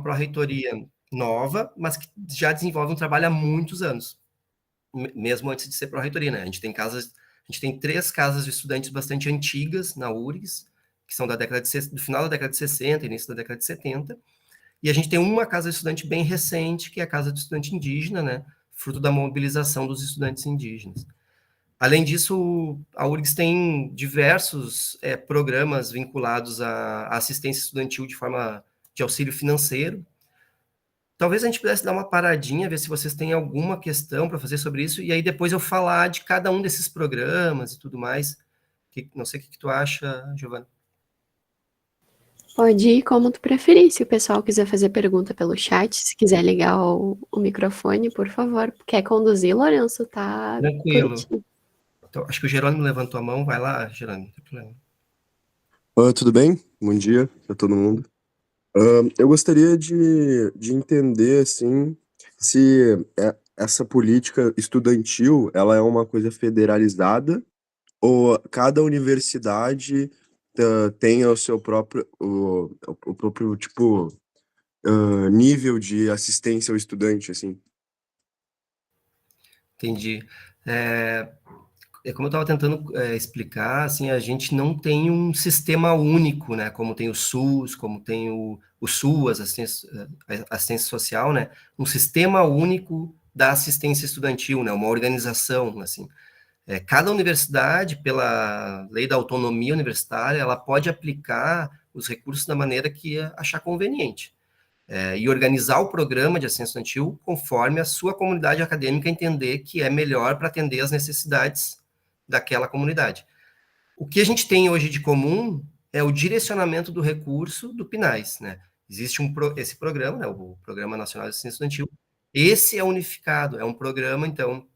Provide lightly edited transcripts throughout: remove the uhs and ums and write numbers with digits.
pró-reitoria nova, mas que já desenvolve um trabalho há muitos anos, mesmo antes de ser pró-reitoria, né? A gente tem 3 casas de estudantes bastante antigas na URGS, que são do final da década de 60, início da década de 70, e a gente tem uma casa de estudante bem recente, que é a Casa do Estudante Indígena, né? Fruto da mobilização dos estudantes indígenas. Além disso, a URGS tem diversos programas vinculados à assistência estudantil de forma de auxílio financeiro. Talvez a gente pudesse dar uma paradinha, ver se vocês têm alguma questão para fazer sobre isso, e aí depois eu falar de cada um desses programas e tudo mais. Não sei o que tu acha, Giovana. Pode ir como tu preferir. Se o pessoal quiser fazer pergunta pelo chat, se quiser ligar o microfone, por favor. Quer conduzir, Lourenço? Tá Tranquilo. curtinho. Então, acho que o Jerônimo levantou a mão. Vai lá, Jerônimo, não tem problema. Tudo bem? Bom dia a todo mundo. Eu gostaria de entender, assim, se essa política estudantil, ela é uma coisa federalizada ou cada universidade tem o seu próprio, o próprio, tipo, nível de assistência ao estudante, assim? Entendi. Como eu estava tentando explicar, assim, a gente não tem um sistema único, né? Como tem o SUS, como tem o SUAS, assistência social, né? Um sistema único da assistência estudantil, né? Uma organização, assim. Cada universidade, pela lei da autonomia universitária, ela pode aplicar os recursos da maneira que achar conveniente. E organizar o programa de assistência estudantil conforme a sua comunidade acadêmica entender que é melhor para atender as necessidades daquela comunidade. O que a gente tem hoje de comum é o direcionamento do recurso do PNAES, né? Existe esse programa, né, o Programa Nacional de Assistência Estudantil. Esse é unificado, é um programa, então,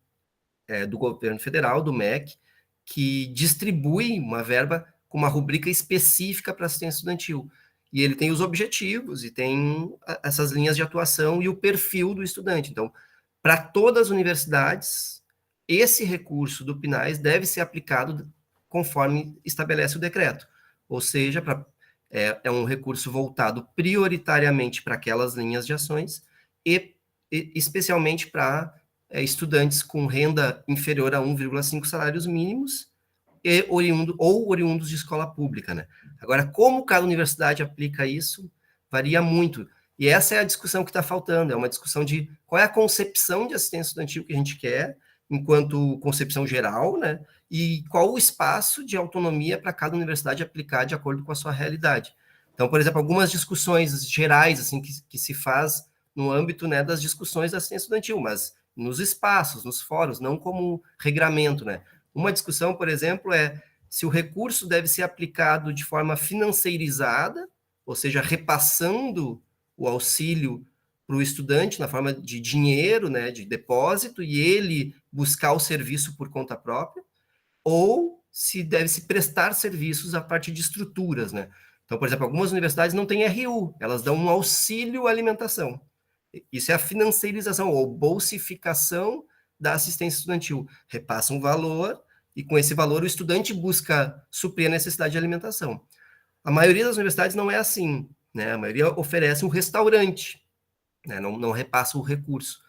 do governo federal, do MEC, que distribui uma verba com uma rubrica específica para assistência estudantil. E ele tem os objetivos e tem essas linhas de atuação e o perfil do estudante. Então, para todas as universidades, esse recurso do PNAES deve ser aplicado conforme estabelece o decreto. Ou seja, é um recurso voltado prioritariamente para aquelas linhas de ações e especialmente para estudantes com renda inferior a 1,5 salários mínimos e oriundos de escola pública, né? Agora, como cada universidade aplica isso, varia muito. E essa é a discussão que está faltando, é uma discussão de qual é a concepção de assistência estudantil que a gente quer, enquanto concepção geral, né? E qual o espaço de autonomia para cada universidade aplicar de acordo com a sua realidade. Então, por exemplo, algumas discussões gerais assim que se faz no âmbito, né, das discussões da assistência estudantil, mas nos espaços, nos fóruns, não como regramento, né? Uma discussão, por exemplo, é se o recurso deve ser aplicado de forma financeirizada, ou seja, repassando o auxílio para o estudante na forma de dinheiro, né, de depósito, e ele buscar o serviço por conta própria, ou se deve se prestar serviços a partir de estruturas, né? Então, por exemplo, algumas universidades não têm RU, elas dão um auxílio alimentação. Isso é a financiarização ou bolsificação da assistência estudantil. Repassa um valor e com esse valor o estudante busca suprir a necessidade de alimentação. A maioria das universidades não é assim, né? A maioria oferece um restaurante, né? Não repassa o recurso.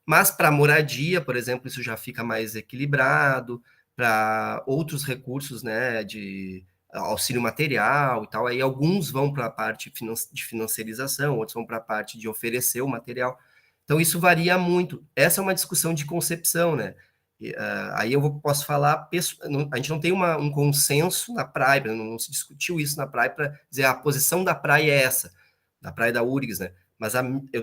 Mas para moradia, por exemplo, isso já fica mais equilibrado, para outros recursos, né, de auxílio material e tal, aí alguns vão para a parte de financiarização, outros vão para a parte de oferecer o material. Então, isso varia muito. Essa é uma discussão de concepção, né? Aí posso falar, a gente não tem um consenso na praia, não se discutiu isso na praia para dizer a posição da praia é essa, da praia da URGS, né? Mas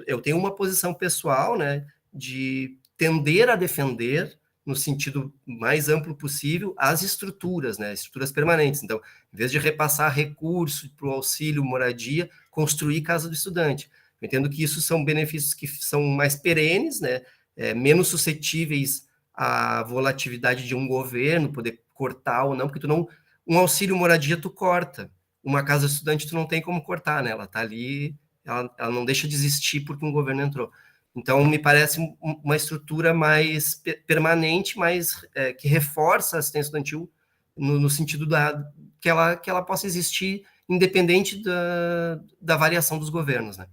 eu tenho uma posição pessoal, né, de tender a defender, no sentido mais amplo possível, as estruturas, né, estruturas permanentes. Então, em vez de repassar recurso para o auxílio moradia, construir casa do estudante. Eu entendo que isso são benefícios que são mais perenes, né, menos suscetíveis à volatilidade de um governo, poder cortar ou não, porque um auxílio moradia tu corta, uma casa do estudante tu não tem como cortar, né, ela está ali, ela não deixa de existir porque um governo entrou. Então, me parece uma estrutura mais permanente, mais que reforça a assistência estudantil no sentido que ela possa existir independente da variação dos governos, né?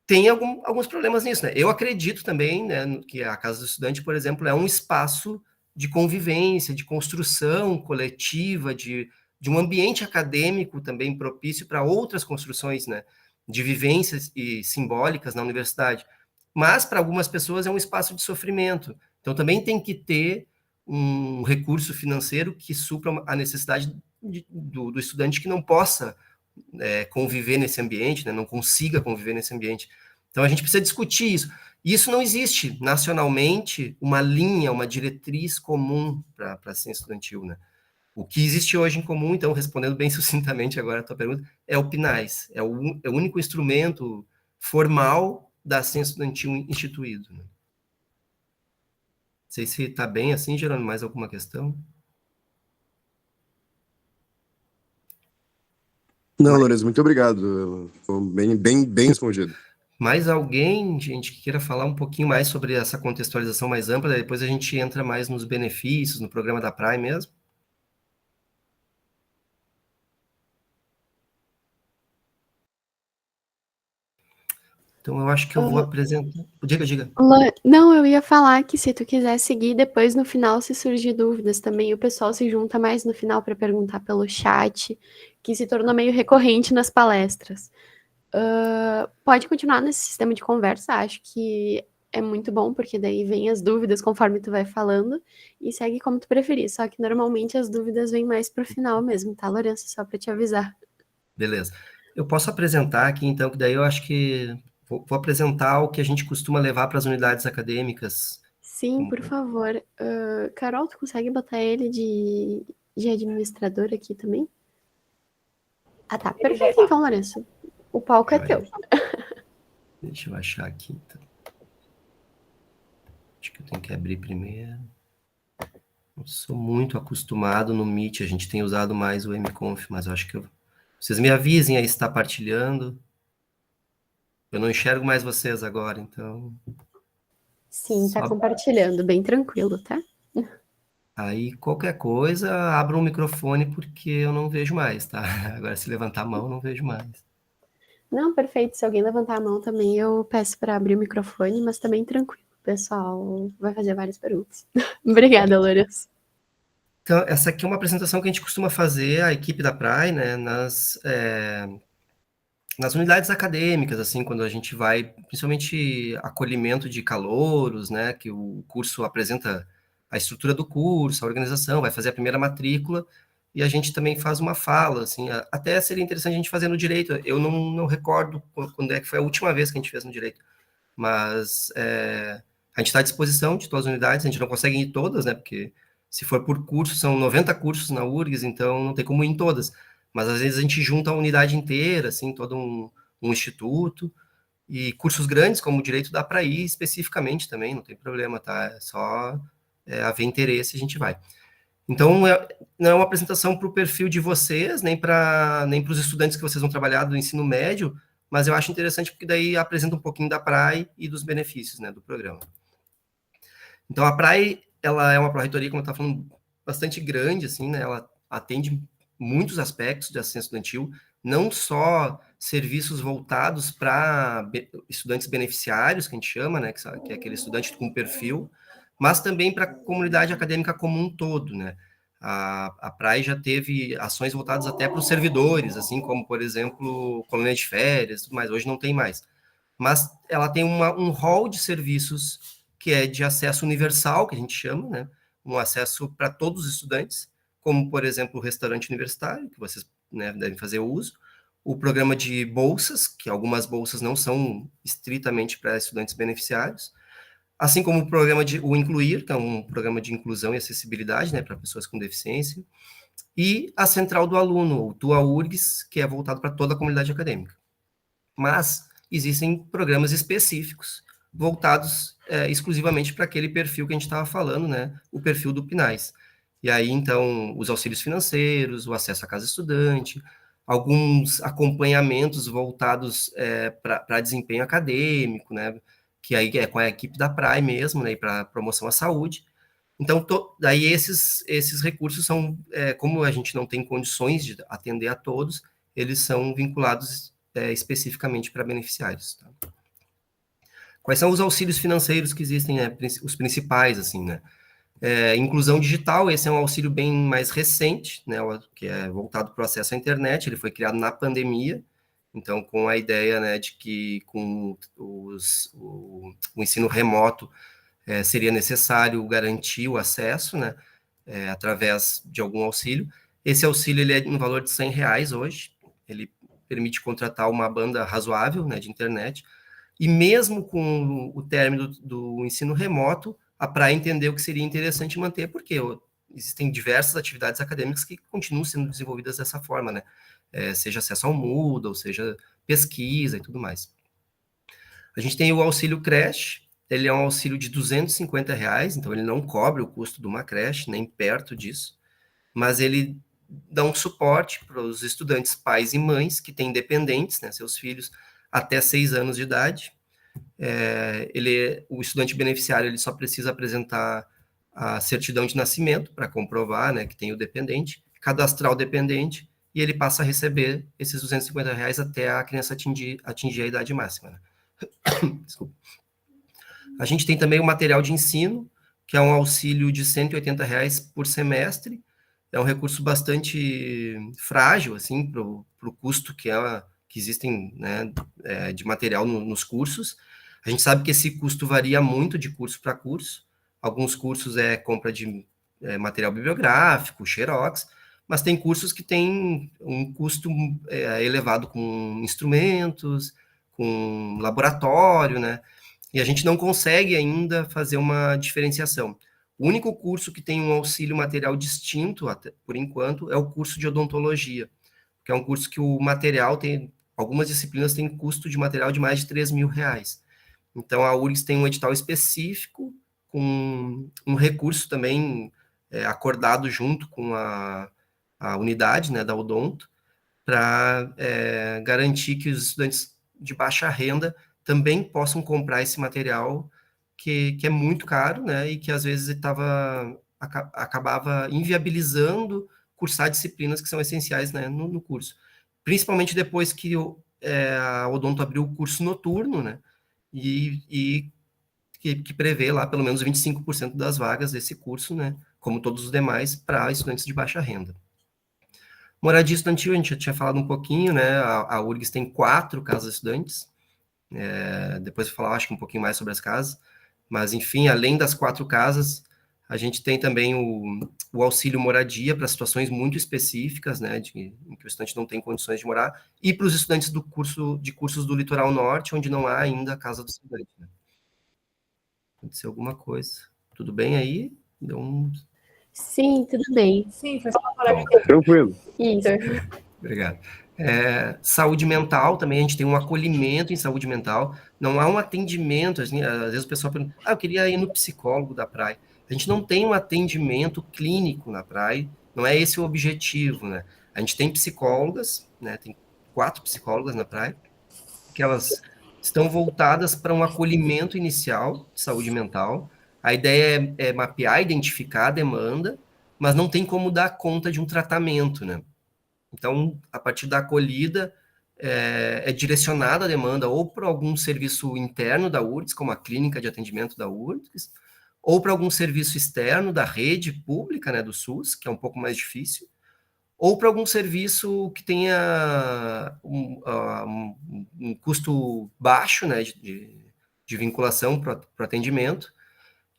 tem alguns problemas nisso, né? Eu acredito também, né, que a Casa do Estudante, por exemplo, é um espaço de convivência, de construção coletiva, de um ambiente acadêmico também propício para outras construções, né, de vivências e simbólicas na universidade. Mas, para algumas pessoas, é um espaço de sofrimento. Então, também tem que ter um recurso financeiro que supra a necessidade do estudante que não possa conviver nesse ambiente, né, não consiga conviver nesse ambiente. Então, a gente precisa discutir isso. E isso não existe nacionalmente uma linha, uma diretriz comum para a ciência estudantil, né? O que existe hoje em comum, então, respondendo bem sucintamente agora a tua pergunta, é o PNAES, é o único instrumento formal da ciência estudantil instituído. Né? Não sei se está bem assim, Jerônimo, mais alguma questão? Não, Lourenço, muito obrigado. Foi bem respondido. Mais alguém, gente, que queira falar um pouquinho mais sobre essa contextualização mais ampla, depois a gente entra mais nos benefícios, no programa da Praia mesmo? Então, eu acho que eu vou apresentar... Diga. Não, eu ia falar que se tu quiser seguir, depois no final, se surgir dúvidas também, o pessoal se junta mais no final para perguntar pelo chat, que se tornou meio recorrente nas palestras. Pode continuar nesse sistema de conversa, acho que é muito bom, porque daí vem as dúvidas conforme tu vai falando, e segue como tu preferir, só que normalmente as dúvidas vêm mais pro final mesmo, tá, Lourenço? Só para te avisar. Beleza. Eu posso apresentar aqui, então, que daí eu acho que vou apresentar o que a gente costuma levar para as unidades acadêmicas. Sim, por favor. Carol, tu consegue botar ele de administrador aqui também? Ah, tá. Perfeito, então, Lourenço. O palco é teu. Deixa eu achar aqui, então. Acho que eu tenho que abrir primeiro. Não sou muito acostumado no Meet, a gente tem usado mais o mconf, mas eu acho que vocês me avisem aí se está partilhando. Eu não enxergo mais vocês agora, então... Sim, tá compartilhando, bem tranquilo, tá? Aí, qualquer coisa, abra um microfone, porque eu não vejo mais, tá? Agora, se levantar a mão, eu não vejo mais. Não, perfeito. Se alguém levantar a mão também, eu peço para abrir o microfone, mas também tranquilo. O pessoal vai fazer várias perguntas. Obrigada, Lourenço. Então, essa aqui é uma apresentação que a gente costuma fazer, a equipe da Praia, né, nas unidades acadêmicas, assim, quando a gente vai, principalmente acolhimento de calouros, né, que o curso apresenta a estrutura do curso, a organização, vai fazer a primeira matrícula, e a gente também faz uma fala, assim, até seria interessante a gente fazer no direito, eu não recordo quando é que foi a última vez que a gente fez no direito, mas a gente está à disposição de todas as unidades, a gente não consegue ir em todas, né, porque se for por curso, são 90 cursos na URGS, então não tem como ir em todas, mas às vezes a gente junta a unidade inteira, assim, todo um instituto, e cursos grandes, como o direito, dá para ir especificamente também, não tem problema, tá? É só haver interesse, a gente vai. Então, não é uma apresentação para o perfil de vocês, nem para os estudantes que vocês vão trabalhar do ensino médio, mas eu acho interessante porque daí apresenta um pouquinho da PRAE e dos benefícios, né, do programa. Então, a PRAE, ela é uma pró-reitoria, como eu estava falando, bastante grande, assim, né, ela atende muitos aspectos de assistência estudantil, não só serviços voltados para estudantes beneficiários, que a gente chama, né, que é aquele estudante com perfil, mas também para a comunidade acadêmica como um todo, né. A PRAE já teve ações voltadas até para os servidores, assim como, por exemplo, colônia de férias, mas hoje não tem mais. Mas ela tem um rol de serviços que é de acesso universal, que a gente chama, né, um acesso para todos os estudantes, como, por exemplo, o restaurante universitário, que vocês, né, devem fazer uso, o programa de bolsas, que algumas bolsas não são estritamente para estudantes beneficiários, assim como o programa o Incluir, que é um programa de inclusão e acessibilidade, né, para pessoas com deficiência, e a Central do Aluno, o Tua URGS, que é voltado para toda a comunidade acadêmica. Mas existem programas específicos voltados exclusivamente para aquele perfil que a gente estava falando, né, o perfil do PNAES. E aí, então, os auxílios financeiros, o acesso à casa estudante, alguns acompanhamentos voltados para desempenho acadêmico, né, que aí é com a equipe da PRAE mesmo, né, para promoção à saúde. Então, daí esses recursos são, como a gente não tem condições de atender a todos, eles são vinculados especificamente para beneficiários. Tá? Quais são os auxílios financeiros que existem, né? Os principais, assim, né? Inclusão digital, esse é um auxílio bem mais recente, né? Que é voltado para o acesso à internet, ele foi criado na pandemia, então com a ideia, né, de que com o ensino remoto seria necessário garantir o acesso, né? Através de algum auxílio. Esse auxílio ele é no valor de R$ 100 hoje, ele permite contratar uma banda razoável, né, de internet, e mesmo com o término do ensino remoto, a praia entendeu que seria interessante manter, porque existem diversas atividades acadêmicas que continuam sendo desenvolvidas dessa forma, né? Seja acesso ao Moodle, seja pesquisa e tudo mais. A gente tem o auxílio creche, ele é um auxílio de R$ 250, então ele não cobre o custo de uma creche, nem perto disso, mas ele dá um suporte para os estudantes, pais e mães, que têm dependentes, né, seus filhos, até 6 anos de idade. O estudante beneficiário ele só precisa apresentar a certidão de nascimento para comprovar, né, que tem o dependente, cadastrar o dependente e ele passa a receber esses R$ 250 até a criança atingir a idade máxima. Né? Desculpa. A gente tem também o material de ensino, que é um auxílio de R$ 180 por semestre. É um recurso bastante frágil, assim, para o custo que existem, né, de material nos cursos. A gente sabe que esse custo varia muito de curso para curso. Alguns cursos é compra de material bibliográfico, xerox, mas tem cursos que têm um custo elevado com instrumentos, com laboratório, né? E a gente não consegue ainda fazer uma diferenciação. O único curso que tem um auxílio material distinto, até, por enquanto, é o curso de odontologia, que é um curso que o material tem, algumas disciplinas têm custo de material de mais de R$ 3.000. Então, a URGS tem um edital específico, com um recurso também acordado junto com a unidade, né, da Odonto, para garantir que os estudantes de baixa renda também possam comprar esse material que é muito caro, né, e que às vezes acabava inviabilizando cursar disciplinas que são essenciais, né, no curso. Principalmente depois que a Odonto abriu o curso noturno, né, e que prevê lá pelo menos 25% das vagas desse curso, né, como todos os demais, para estudantes de baixa renda. Moradia estudantil, a gente já tinha falado um pouquinho, né? A URGS tem 4 casas estudantes. Depois eu vou falar, acho que um pouquinho mais sobre as casas. Mas, enfim, além das 4 casas, a gente tem também o auxílio moradia para situações muito específicas, né? Em que o estudante não tem condições de morar. E para os estudantes de cursos do Litoral Norte, onde não há ainda a casa do estudante. Né? Aconteceu alguma coisa. Tudo bem aí? Deu um... Sim, tudo bem. Sim, foi só uma palavra Tranquilo. Isso. Obrigado. Saúde mental também, a gente tem um acolhimento em saúde mental, não há um atendimento, assim, às vezes o pessoal pergunta, eu queria ir no psicólogo da praia. A gente não tem um atendimento clínico na praia, não é esse o objetivo, né? A gente tem psicólogas, né? Tem 4 psicólogas na praia, que elas estão voltadas para um acolhimento inicial de saúde mental. A ideia é mapear, identificar a demanda, mas não tem como dar conta de um tratamento, né? Então, a partir da acolhida, é direcionada a demanda ou para algum serviço interno da URGS, como a clínica de atendimento da URGS, ou para algum serviço externo da rede pública, né, do SUS, que é um pouco mais difícil, ou para algum serviço que tenha um custo baixo, né, de vinculação para o atendimento,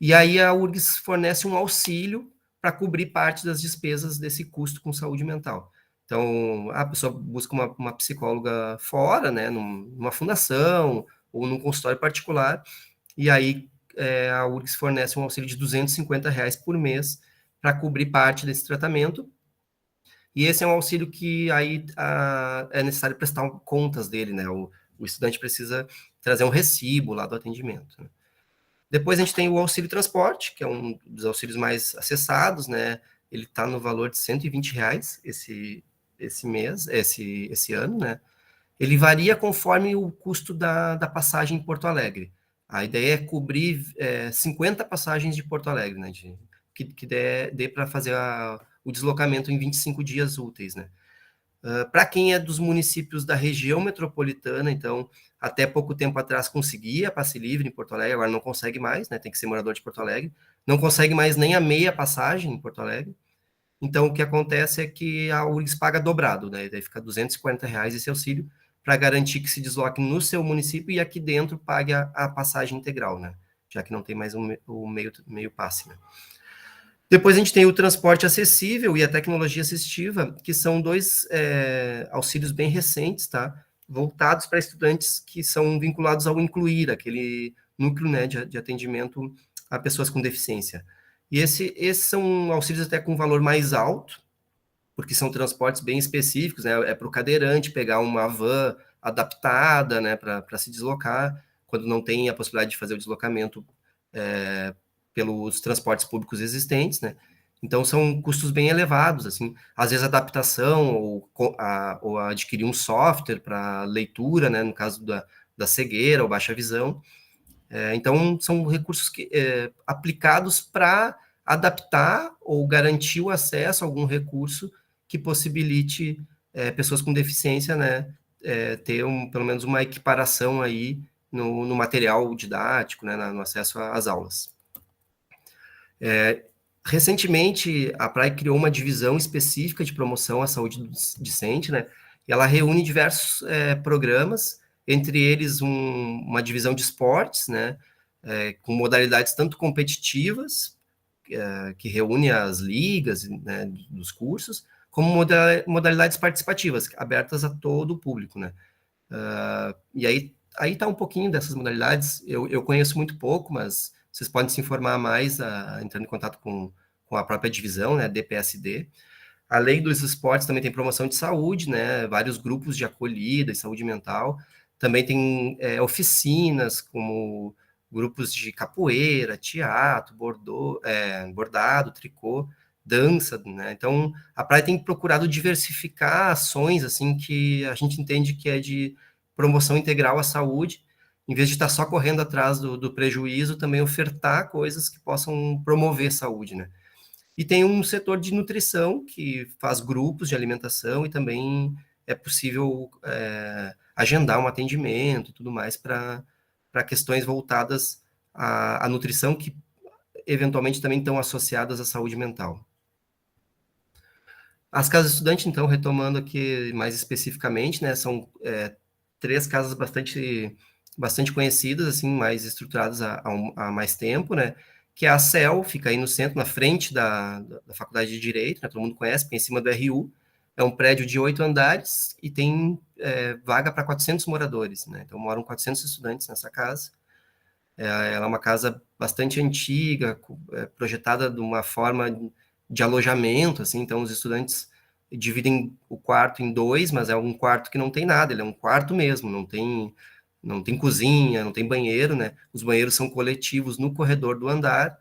e aí a URGS fornece um auxílio para cobrir parte das despesas desse custo com saúde mental. Então, a pessoa busca uma psicóloga fora, né, numa fundação ou num consultório particular, e aí a URGS fornece um auxílio de R$ 250 por mês para cobrir parte desse tratamento, e esse é um auxílio que aí é necessário prestar contas dele, né, o estudante precisa trazer um recibo lá do atendimento, né? Depois a gente tem o auxílio transporte, que é um dos auxílios mais acessados, né? Ele está no valor de R$ 120 esse mês, esse ano, né? Ele varia conforme o custo da passagem em Porto Alegre. A ideia é cobrir 50 passagens de Porto Alegre, né? Que dê para fazer o deslocamento em 25 dias úteis, né? Para quem é dos municípios da região metropolitana, então, até pouco tempo atrás conseguia passe livre em Porto Alegre, agora não consegue mais, né? Tem que ser morador de Porto Alegre. Não consegue mais nem a meia passagem em Porto Alegre. Então, o que acontece é que a URGS paga dobrado, né? Daí fica R$ 240 esse auxílio para garantir que se desloque no seu município e aqui dentro pague a passagem integral, né? Já que não tem mais o meio passe, né? Depois a gente tem o transporte acessível e a tecnologia assistiva, que são dois auxílios bem recentes, tá? Voltados para estudantes que são vinculados ao Incluir, aquele núcleo, né, de atendimento a pessoas com deficiência. E esses são auxílios até com valor mais alto, porque são transportes bem específicos, né? É para o cadeirante pegar uma van adaptada, né, para se deslocar, quando não tem a possibilidade de fazer o deslocamento pelos transportes públicos existentes, né? Então, são custos bem elevados, assim. Às vezes, adaptação ou adquirir um software para leitura, né? No caso da cegueira ou baixa visão. Então, são recursos aplicados para adaptar ou garantir o acesso a algum recurso que possibilite pessoas com deficiência, né? Ter pelo menos uma equiparação aí no material didático, né? No acesso às aulas. Recentemente, a PRAE criou uma divisão específica de promoção à saúde discente, né? E ela reúne diversos programas, entre eles uma divisão de esportes, né? Com modalidades tanto competitivas, que reúne as ligas, né, dos cursos, como modalidades participativas, abertas a todo o público, né? E aí está um pouquinho dessas modalidades. Eu conheço muito pouco, mas vocês podem se informar mais entrando em contato com a própria divisão, né, DPSD. Além dos esportes, também tem promoção de saúde, né, vários grupos de acolhida e saúde mental. Também tem oficinas, como grupos de capoeira, teatro, bordado, tricô, dança, né? Então, a praia tem procurado diversificar ações, assim, que a gente entende que é de promoção integral à saúde, em vez de estar só correndo atrás do prejuízo, também ofertar coisas que possam promover saúde, né? E tem um setor de nutrição que faz grupos de alimentação e também é possível agendar um atendimento e tudo mais para questões voltadas à nutrição que eventualmente também estão associadas à saúde mental. As casas estudantes, então, retomando aqui mais especificamente, né, são 3 casas bastante conhecidas, assim, mais estruturadas há mais tempo, né, que é a CEL, fica aí no centro, na frente da Faculdade de Direito, né, todo mundo conhece, fica em cima do RU, é um prédio de 8 andares e tem vaga para 400 moradores, né, então moram 400 estudantes nessa casa. Ela é uma casa bastante antiga, projetada de uma forma de alojamento, assim, então os estudantes dividem o quarto em 2, mas é um quarto que não tem nada, ele é um quarto mesmo, não tem cozinha, não tem banheiro, né? Os banheiros são coletivos no corredor do andar,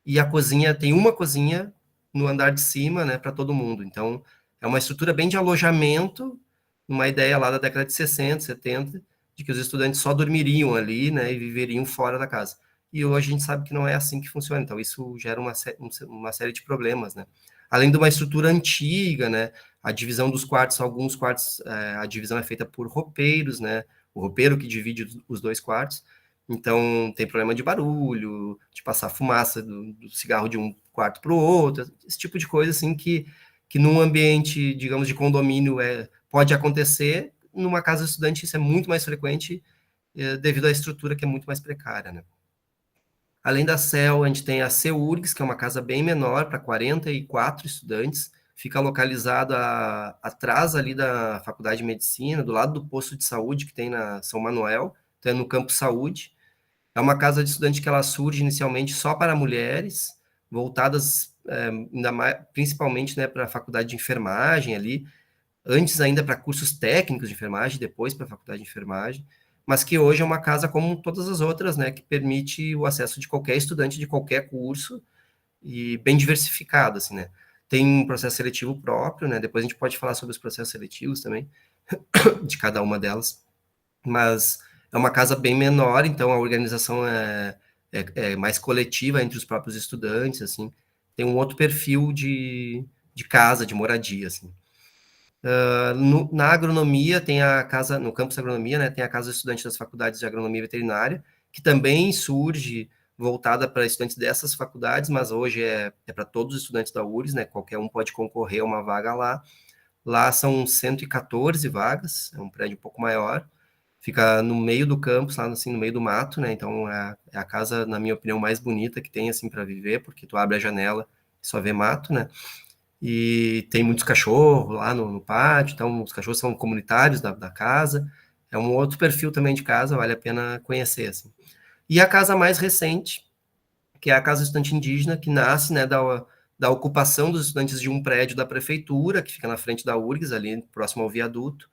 e a cozinha, tem uma cozinha no andar de cima, né, para todo mundo. Então, é uma estrutura bem de alojamento, uma ideia lá da década de 60, 70, de que os estudantes só dormiriam ali, né, e viveriam fora da casa. E hoje a gente sabe que não é assim que funciona, então isso gera uma série de problemas, né. Além de uma estrutura antiga, né, a divisão dos quartos, alguns quartos, a divisão é feita por roupeiros, né, o roupeiro que divide os 2 quartos, então tem problema de barulho, de passar fumaça do cigarro de um quarto para o outro, esse tipo de coisa, assim, que num ambiente, digamos, de condomínio pode acontecer, numa casa estudante isso é muito mais frequente, devido à estrutura que é muito mais precária, né. Além da CEL, a gente tem a CEURGS, que é uma casa bem menor, para 44 estudantes, fica localizada atrás ali da Faculdade de Medicina, do lado do posto de saúde que tem na São Manuel, então é no Campo Saúde. É uma casa de estudante que ela surge inicialmente só para mulheres, voltadas ainda mais, principalmente, né, para a faculdade de enfermagem ali, antes ainda para cursos técnicos de enfermagem, depois para a faculdade de enfermagem, mas que hoje é uma casa como todas as outras, né, que permite o acesso de qualquer estudante de qualquer curso e bem diversificado, assim, né. Tem um processo seletivo próprio, né, depois a gente pode falar sobre os processos seletivos também, de cada uma delas, mas é uma casa bem menor, então a organização é mais coletiva entre os próprios estudantes, assim, tem um outro perfil de casa, de moradia, assim. Na agronomia, tem a casa, no campus de agronomia, né, tem a casa estudante das faculdades de agronomia e veterinária, que também surge voltada para estudantes dessas faculdades, mas hoje é para todos os estudantes da URGS, né, qualquer um pode concorrer a uma vaga lá. Lá são 114 vagas, é um prédio um pouco maior, fica no meio do campus, lá assim, no meio do mato, né, então é a casa, na minha opinião, mais bonita que tem, assim, para viver, porque tu abre a janela e só vê mato, né, e tem muitos cachorros lá no pátio, então os cachorros são comunitários da casa, é um outro perfil também de casa, vale a pena conhecer, assim. E a casa mais recente, que é a Casa Estudante Indígena, que nasce, né, da ocupação dos estudantes de um prédio da prefeitura, que fica na frente da URGS, ali próximo ao viaduto,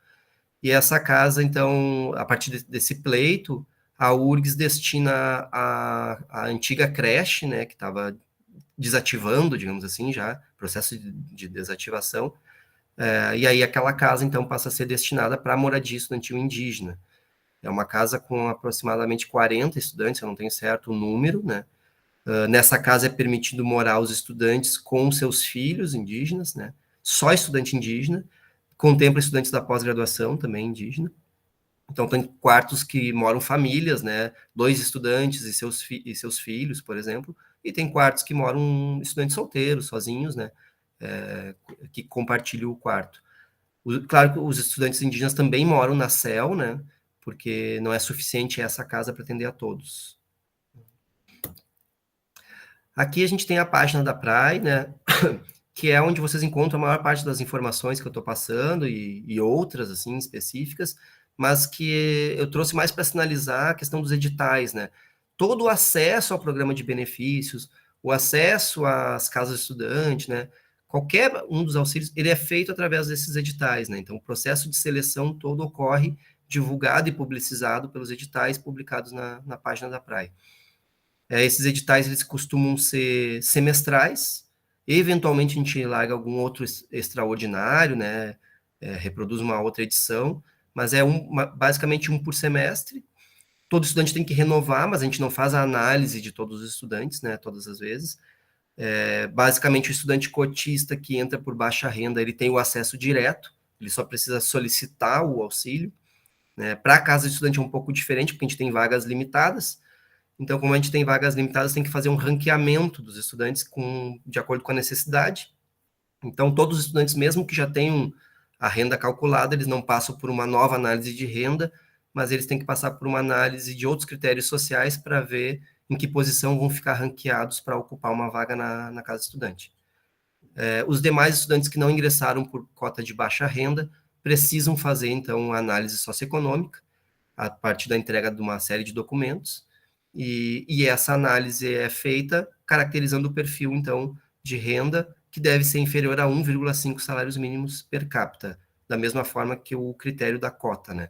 e essa casa, então, a partir desse pleito, a URGS destina a antiga creche, né, que estava desativando, digamos assim, já, processo de desativação, e aí aquela casa, então, passa a ser destinada para a moradia estudantil indígena. É uma casa com aproximadamente 40 estudantes, eu não tenho certo o número, né? Nessa casa é permitido morar os estudantes com seus filhos indígenas, né? Só estudante indígena, contempla estudantes da pós-graduação também indígena. Então, tem quartos que moram famílias, né? 2 estudantes e seus filhos, por exemplo, e tem quartos que moram estudantes solteiros, sozinhos, né? Que compartilham o quarto. Claro que os estudantes indígenas também moram na CEL, né? Porque não é suficiente essa casa para atender a todos. Aqui a gente tem a página da PRAE, né? Que é onde vocês encontram a maior parte das informações que eu estou passando e outras, assim, específicas, mas que eu trouxe mais para sinalizar a questão dos editais, né? Todo o acesso ao programa de benefícios, o acesso às casas de estudante, né? Qualquer um dos auxílios, ele é feito através desses editais, né? Então, o processo de seleção todo ocorre divulgado e publicizado pelos editais publicados na página da PRAE. Esses editais, eles costumam ser semestrais, eventualmente a gente larga algum outro extraordinário, né, reproduz uma outra edição, mas é basicamente um por semestre. Todo estudante tem que renovar, mas a gente não faz a análise de todos os estudantes, né, todas as vezes. Basicamente, o estudante cotista que entra por baixa renda, ele tem o acesso direto, ele só precisa solicitar o auxílio, né. Para a casa de estudante é um pouco diferente, porque a gente tem vagas limitadas. Então, como a gente tem vagas limitadas, tem que fazer um ranqueamento dos estudantes de acordo com a necessidade. Então, todos os estudantes, mesmo que já tenham a renda calculada, eles não passam por uma nova análise de renda, mas eles têm que passar por uma análise de outros critérios sociais para ver em que posição vão ficar ranqueados para ocupar uma vaga na casa estudante. Os demais estudantes que não ingressaram por cota de baixa renda precisam fazer, então, a análise socioeconômica, a partir da entrega de uma série de documentos, e essa análise é feita caracterizando o perfil, então, de renda, que deve ser inferior a 1,5 salários mínimos per capita, da mesma forma que o critério da cota, né?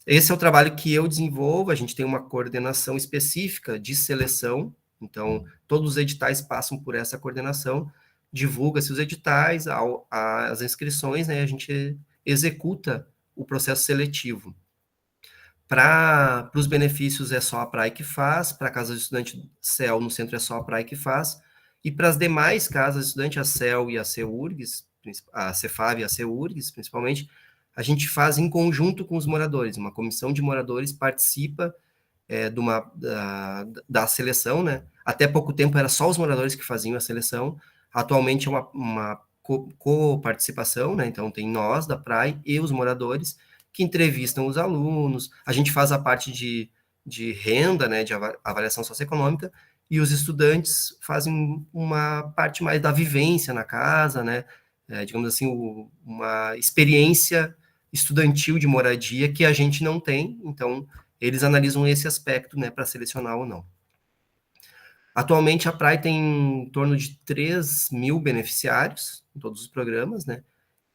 Esse é o trabalho que eu desenvolvo, a gente tem uma coordenação específica de seleção, então, todos os editais passam por essa coordenação, divulga-se os editais, as inscrições, né, a gente executa o processo seletivo. Para os benefícios é só a PRAE que faz, para a casa de estudante CEL no centro é só a PRAE que faz, e para as demais casas de estudante, a CEL e a CEURGS, a CEFAV e a CEURGS, principalmente, a gente faz em conjunto com os moradores, uma comissão de moradores participa da seleção, né? Até pouco tempo era só os moradores que faziam a seleção, atualmente é uma co-participação, né? Então tem nós da PRAE e os moradores, que entrevistam os alunos, a gente faz a parte de renda, né, de avaliação socioeconômica, e os estudantes fazem uma parte mais da vivência na casa, né, digamos assim, uma experiência estudantil de moradia que a gente não tem, então eles analisam esse aspecto, né, para selecionar ou não. Atualmente a PRAE tem em torno de 3.000 beneficiários em todos os programas, né,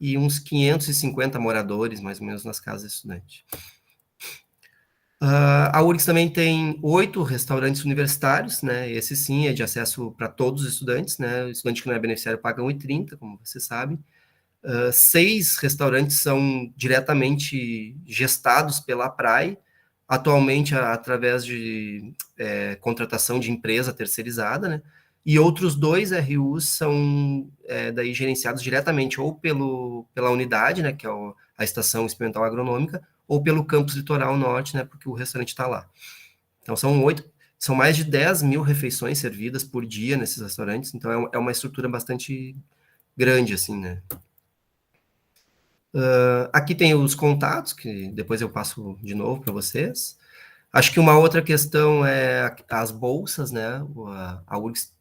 e uns 550 moradores, mais ou menos, nas casas de estudante. A URGS também tem 8 restaurantes universitários, né? Esse sim é de acesso para todos os estudantes, né? O estudante que não é beneficiário paga R$ 1,30, como você sabe. 6 restaurantes são diretamente gestados pela PRAE, atualmente através de contratação de empresa terceirizada, né? e outros 2 RUs são daí gerenciados diretamente ou pela unidade, né, que é a Estação Experimental Agronômica, ou pelo Campus Litoral Norte, né, porque o restaurante está lá. Então, são mais de 10 mil refeições servidas por dia nesses restaurantes, então é uma estrutura bastante grande, assim, né. Aqui tem os contatos, que depois eu passo de novo para vocês. Acho que uma outra questão é as bolsas, né? A URGS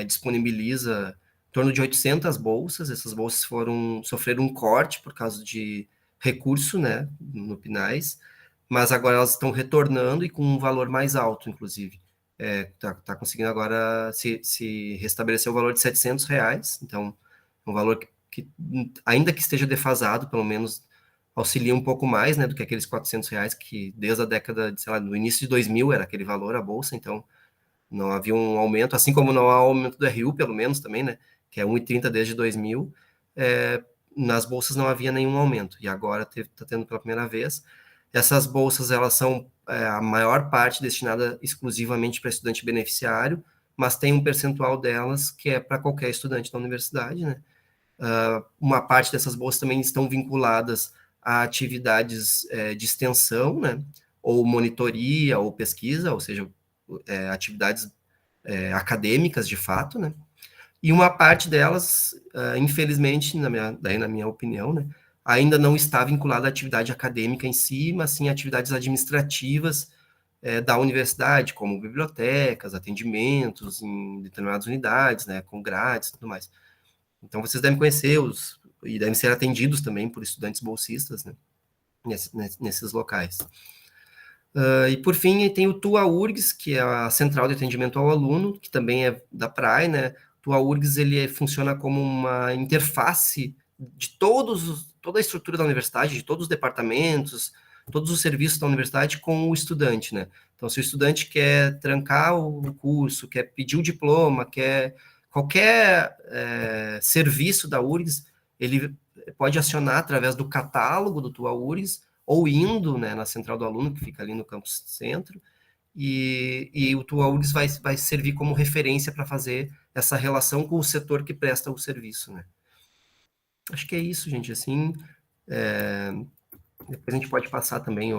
disponibiliza em torno de 800 bolsas. Essas bolsas sofreram um corte por causa de recurso, né, no PNAES, mas agora elas estão retornando e com um valor mais alto, inclusive. Tá conseguindo agora se restabelecer o valor de R$ 700, então, um valor que, ainda que esteja defasado, pelo menos auxilia um pouco mais, né, do que aqueles R$ 400 que desde a década, sei lá, no início de 2000 era aquele valor a bolsa, então não havia um aumento, assim como não há aumento do RU, pelo menos também, né, que é 1,30 desde 2000, nas bolsas não havia nenhum aumento, e agora está tendo pela primeira vez. Essas bolsas, elas são a maior parte destinada exclusivamente para estudante beneficiário, mas tem um percentual delas que é para qualquer estudante da universidade, né. Uma parte dessas bolsas também estão vinculadas a atividades de extensão, né, ou monitoria, ou pesquisa, ou seja, atividades acadêmicas de fato, né, e uma parte delas, infelizmente, na minha opinião, né, ainda não está vinculada à atividade acadêmica em si, mas sim atividades administrativas da universidade, como bibliotecas, atendimentos em determinadas unidades, né, com grades e tudo mais. Então, vocês devem conhecer e devem ser atendidos também por estudantes bolsistas, né, nesses locais. E, por fim, tem o TUA URGS, que é a Central de Atendimento ao Aluno, que também é da PRAE, né. O TUA URGS, ele funciona como uma interface de toda a estrutura da universidade, de todos os departamentos, todos os serviços da universidade com o estudante, né. Então, se o estudante quer trancar o curso, quer pedir o diploma, quer qualquer serviço da URGS, ele pode acionar através do catálogo do TUA URGS, ou indo, né, na central do aluno, que fica ali no campus centro, e o TUA URGS vai servir como referência para fazer essa relação com o setor que presta o serviço, né. Acho que é isso, gente, assim, depois a gente pode passar também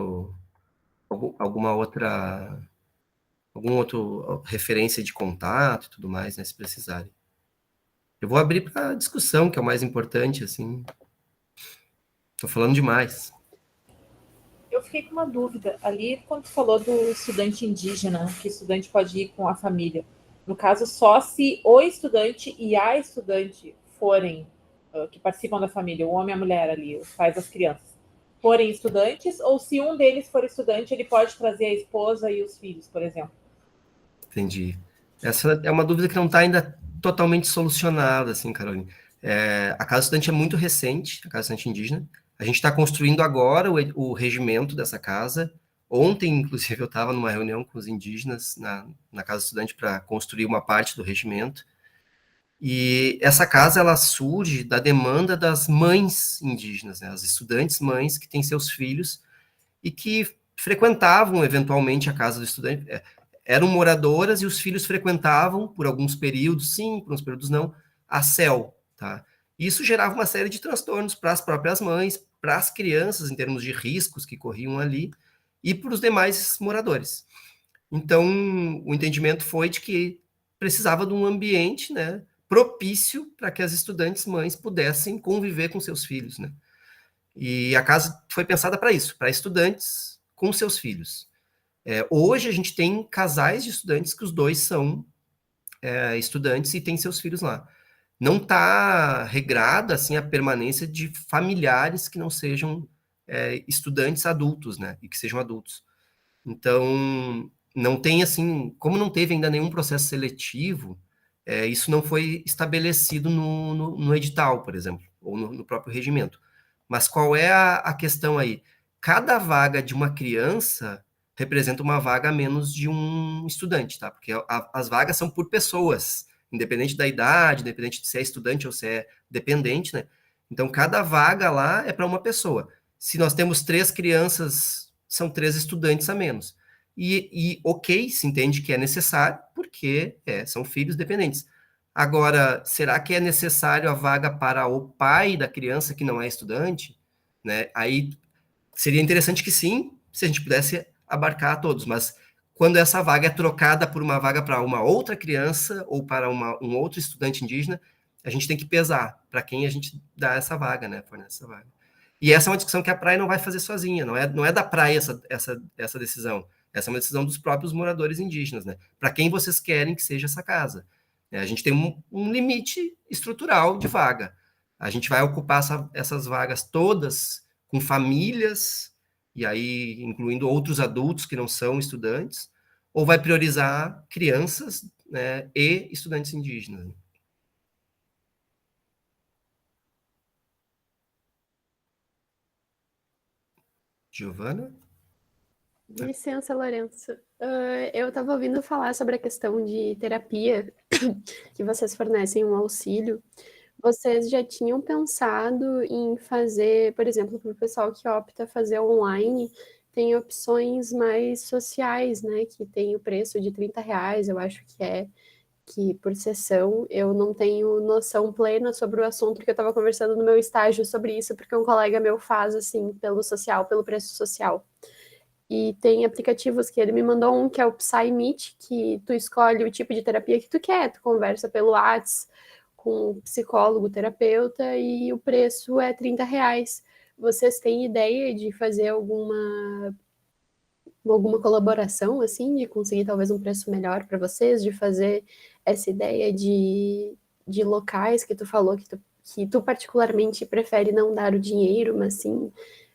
alguma outra referência de contato e tudo mais, né, se precisarem. Eu vou abrir para discussão, que é o mais importante, assim. Estou falando demais. Eu fiquei com uma dúvida ali quando tu falou do estudante indígena, que o estudante pode ir com a família. No caso, só se o estudante e a estudante forem, que participam da família, o homem e a mulher ali, os pais das crianças, forem estudantes, ou se um deles for estudante, ele pode trazer a esposa e os filhos, por exemplo. Entendi. Essa é uma dúvida que não está ainda totalmente solucionada, assim, Caroline. A Casa Estudante é muito recente, a Casa Estudante Indígena. A gente está construindo agora o regimento dessa casa. Ontem, inclusive, eu estava numa reunião com os indígenas na Casa Estudante para construir uma parte do regimento. E essa casa, ela surge da demanda das mães indígenas, né? As estudantes mães que têm seus filhos e que frequentavam, eventualmente, a casa do estudante. Eram moradoras e os filhos frequentavam, por alguns períodos sim, por uns períodos não, a CEL, tá? Isso gerava uma série de transtornos para as próprias mães, para as crianças, em termos de riscos que corriam ali, e para os demais moradores. Então, o entendimento foi de que precisava de um ambiente, né, propício para que as estudantes mães pudessem conviver com seus filhos, né? E a casa foi pensada para isso, para estudantes com seus filhos. Hoje a gente tem casais de estudantes que os dois são estudantes e têm seus filhos lá. Não está regrada assim a permanência de familiares que não sejam estudantes adultos, né? E que sejam adultos. Então, não tem assim, como não teve ainda nenhum processo seletivo, isso não foi estabelecido no edital, por exemplo, ou no próprio regimento. Mas qual é a questão aí? Cada vaga de uma criança representa uma vaga a menos de um estudante, tá? Porque as vagas são por pessoas, independente da idade, independente de se é estudante ou se é dependente, né? Então, cada vaga lá é para uma pessoa. Se nós temos 3 crianças, são 3 estudantes a menos. ok, se entende que é necessário, porque são filhos dependentes. Agora, será que é necessário a vaga para o pai da criança que não é estudante? Né? Aí seria interessante que sim, se a gente pudesse abarcar a todos, mas quando essa vaga é trocada por uma vaga para uma outra criança ou para um outro estudante indígena, a gente tem que pesar para quem a gente dá essa vaga, né? Fornece essa vaga. E essa é uma discussão que a praia não vai fazer sozinha, não é da praia essa decisão. Essa é uma decisão dos próprios moradores indígenas, né? Para quem vocês querem que seja essa casa? A gente tem um limite estrutural de vaga. A gente vai ocupar essas vagas todas com famílias, e aí incluindo outros adultos que não são estudantes, ou vai priorizar crianças, né, e estudantes indígenas. Giovana? Licença, Lourenço. Eu estava ouvindo falar sobre a questão de terapia, que vocês fornecem um auxílio. Vocês já tinham pensado em fazer, por exemplo, para o pessoal que opta fazer online, tem opções mais sociais, né? Que tem o preço de R$ 30, eu acho que por sessão. Eu não tenho noção plena sobre o assunto, porque eu estava conversando no meu estágio sobre isso, porque um colega meu faz, assim, pelo social, pelo preço social. E tem aplicativos que ele me mandou um que é o PsyMeet, que tu escolhe o tipo de terapia que tu quer, tu conversa pelo WhatsApp com um psicólogo, terapeuta, e o preço é R$ 30. Vocês têm ideia de fazer alguma colaboração, assim, de conseguir talvez um preço melhor para vocês, de fazer essa ideia de locais que tu falou que tu particularmente prefere não dar o dinheiro, mas sim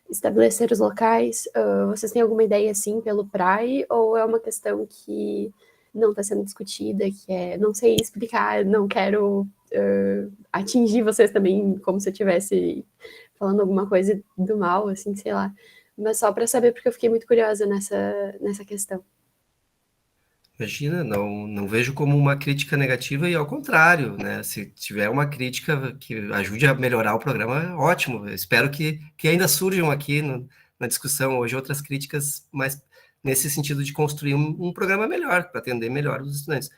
estabelecer os locais? Vocês têm alguma ideia assim pelo PRAE, ou é uma questão que não está sendo discutida, que não sei explicar, não quero atingir vocês também como se eu estivesse falando alguma coisa do mal, assim, sei lá. Mas só para saber, porque eu fiquei muito curiosa nessa questão. Imagina, não vejo como uma crítica negativa e ao contrário, né? Se tiver uma crítica que ajude a melhorar o programa, ótimo. Eu espero que ainda surjam aqui na discussão hoje outras críticas, mas nesse sentido de construir um programa melhor, para atender melhor os estudantes.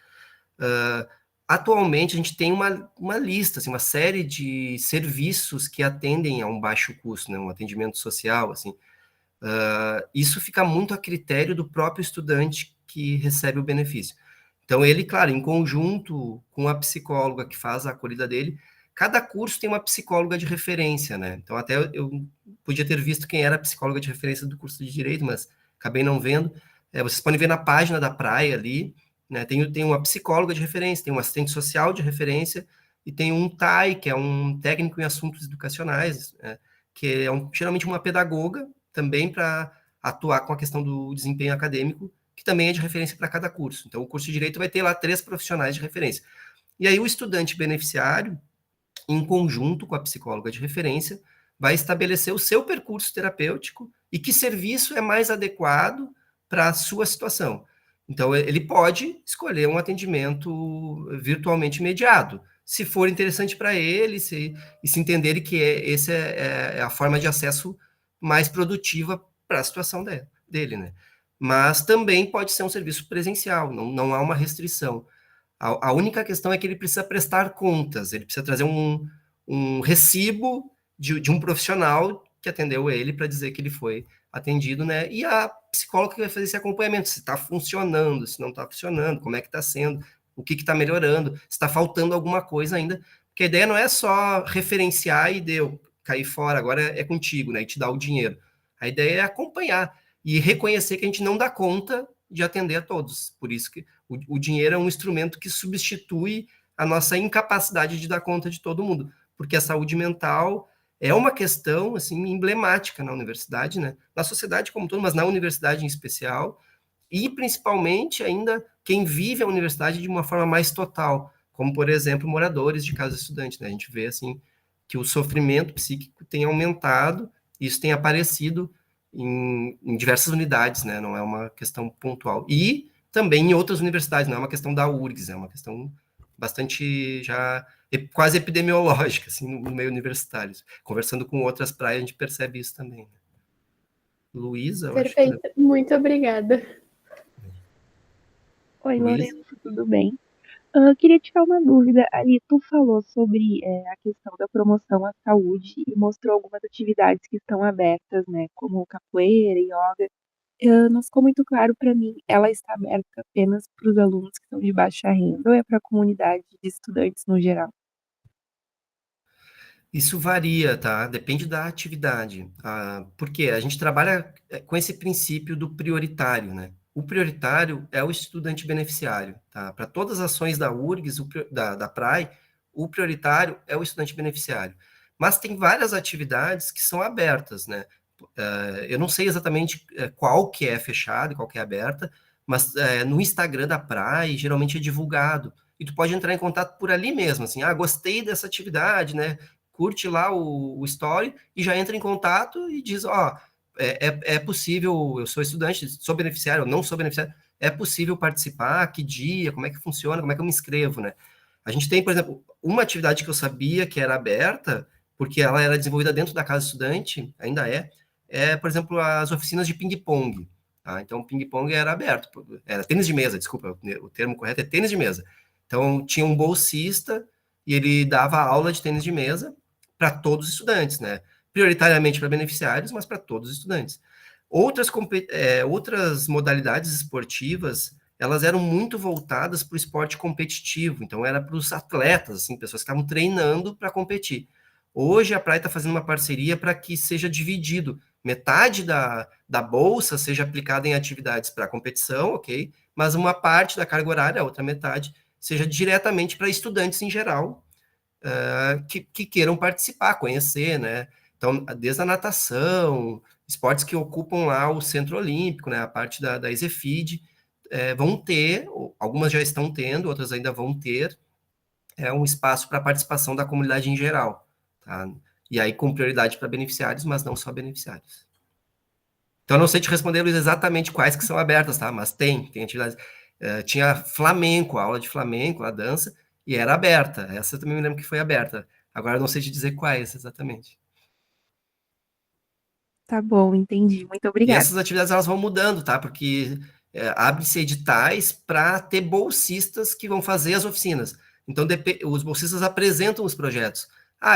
Atualmente, a gente tem uma lista, assim, uma série de serviços que atendem a um baixo custo, né? Um atendimento social, assim. Isso fica muito a critério do próprio estudante que recebe o benefício. Então, ele, claro, em conjunto com a psicóloga que faz a acolhida dele, cada curso tem uma psicóloga de referência, né? Então, até eu podia ter visto quem era a psicóloga de referência do curso de Direito, mas acabei não vendo. Vocês podem ver na página da praia ali, né? Tem uma psicóloga de referência, tem um assistente social de referência, e tem um TAI, que é um técnico em assuntos educacionais, né? Que é geralmente uma pedagoga, também para atuar com a questão do desempenho acadêmico, que também é de referência para cada curso. Então, o curso de Direito vai ter lá 3 profissionais de referência. E aí, o estudante beneficiário, em conjunto com a psicóloga de referência, vai estabelecer o seu percurso terapêutico e que serviço é mais adequado para a sua situação. Então, ele pode escolher um atendimento virtualmente mediado, se for interessante para ele, e se entender que essa é a forma de acesso mais produtiva para a situação dele, né? Mas também pode ser um serviço presencial, não há uma restrição. A única questão é que ele precisa prestar contas, ele precisa trazer um recibo de um profissional que atendeu ele para dizer que ele foi atendido, né? E a psicóloga que vai fazer esse acompanhamento, se está funcionando, se não está funcionando, como é que está sendo, o que está melhorando, se está faltando alguma coisa ainda. Porque a ideia não é só referenciar e deu, cair fora, agora é contigo, né? E te dar o dinheiro. A ideia é acompanhar e reconhecer que a gente não dá conta de atender a todos. Por isso que o dinheiro é um instrumento que substitui a nossa incapacidade de dar conta de todo mundo, porque a saúde mental é uma questão assim emblemática na universidade, né? Na sociedade como um todo, mas na universidade em especial, e principalmente ainda quem vive a universidade de uma forma mais total, como por exemplo moradores de casa estudante, né? A gente vê assim que o sofrimento psíquico tem aumentado, isso tem aparecido em diversas unidades, né? Não é uma questão pontual. E também em outras universidades, não é uma questão da URGS, é uma questão bastante já quase epidemiológica, assim, no meio universitário. Conversando com outras praias, a gente percebe isso também. Luísa, eu acho que... Perfeito, muito obrigada. Oi, Luiz? Lourenço, tudo bem? Eu queria tirar uma dúvida. Ali, tu falou sobre a questão da promoção à saúde e mostrou algumas atividades que estão abertas, né? Como capoeira, yoga. Não ficou muito claro para mim. Ela está aberta apenas para os alunos que são de baixa renda ou é para a comunidade de estudantes no geral? Isso varia, tá? Depende da atividade. Porque a gente trabalha com esse princípio do prioritário, né? O prioritário é o estudante beneficiário, tá? Para todas as ações da URGS, da PRAE, o prioritário é o estudante beneficiário. Mas tem várias atividades que são abertas, né? Eu não sei exatamente qual que é fechada e qual que é aberta, mas no Instagram da PRAE geralmente é divulgado. E tu pode entrar em contato por ali mesmo, assim, gostei dessa atividade, né? Curte lá o story e já entra em contato e diz, é possível, eu sou estudante, sou beneficiário, eu não sou beneficiário, é possível participar, que dia, como é que funciona, como é que eu me inscrevo, né? A gente tem, por exemplo, uma atividade que eu sabia que era aberta, porque ela era desenvolvida dentro da casa estudante, ainda por exemplo, as oficinas de ping-pong, tá? Então, ping-pong era aberto, era tênis de mesa, desculpa, o termo correto é tênis de mesa. Então, tinha um bolsista e ele dava aula de tênis de mesa para todos os estudantes, né? Prioritariamente para beneficiários, mas para todos os estudantes. Outras modalidades esportivas, elas eram muito voltadas para o esporte competitivo, então era para os atletas, assim, pessoas que estavam treinando para competir. Hoje a Praia está fazendo uma parceria para que seja dividido. Metade da bolsa seja aplicada em atividades para competição, ok? Mas uma parte da carga horária, a outra metade, seja diretamente para estudantes em geral, que queiram participar, conhecer, né? Então, desde a natação, esportes que ocupam lá o Centro Olímpico, né? A parte da Exefid, vão ter, algumas já estão tendo, outras ainda vão ter, um espaço para participação da comunidade em geral, tá? E aí com prioridade para beneficiários, mas não só beneficiários. Então, não sei te responder, Luiz, exatamente quais que são abertas, tá? Mas tem atividades. Tinha flamenco, aula de flamenco, a dança, e era aberta. Essa eu também me lembro que foi aberta. Agora, eu não sei te dizer quais exatamente. Tá bom, entendi. Muito E obrigada. essas atividades, elas vão mudando, tá? Porque abre-se editais para ter bolsistas que vão fazer as oficinas. Então, os bolsistas apresentam os projetos.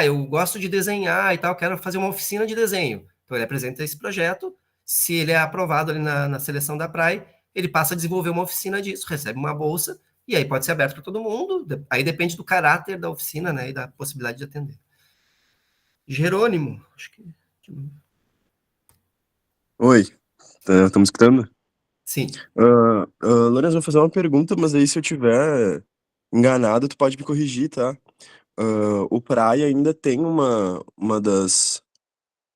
Eu gosto de desenhar e tal, quero fazer uma oficina de desenho. Então, ele apresenta esse projeto. Se ele é aprovado ali na seleção da PRAE, ele passa a desenvolver uma oficina disso, recebe uma bolsa, e aí pode ser aberto para todo mundo. Aí depende do caráter da oficina, né? E da possibilidade de atender. Jerônimo, acho que. Oi, estamos escutando? Sim. Lourenço, vou fazer uma pergunta, mas aí se eu tiver enganado, tu pode me corrigir, tá? O Praia ainda tem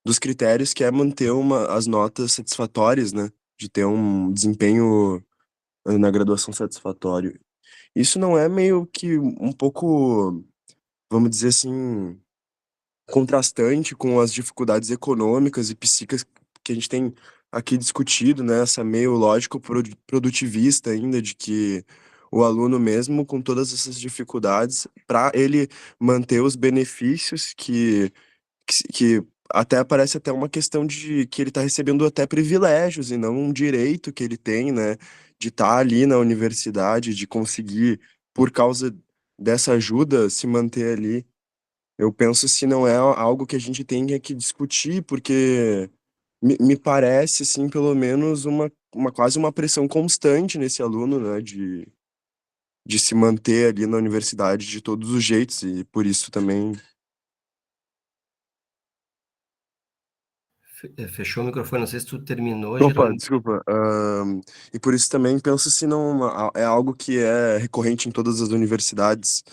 dos critérios que é manter as notas satisfatórias, né? De ter um desempenho na graduação satisfatório. Isso não é meio que um pouco, vamos dizer assim, contrastante com as dificuldades econômicas e psíquicas que a gente tem aqui discutido, né? Essa meio lógico produtivista ainda de que o aluno mesmo com todas essas dificuldades, para ele manter os benefícios que até parece até uma questão de que ele está recebendo até privilégios e não um direito que ele tem, né, de estar ali na universidade, de conseguir, por causa dessa ajuda, se manter ali. Eu penso se não é algo que a gente tem que discutir, porque me parece, assim, pelo menos quase uma pressão constante nesse aluno, né, de se manter ali na universidade de todos os jeitos, e por isso também. Fechou o microfone, não sei se tu terminou, Opa, Jerônimo. desculpa. E por isso também penso se não é algo que é recorrente em todas as universidades.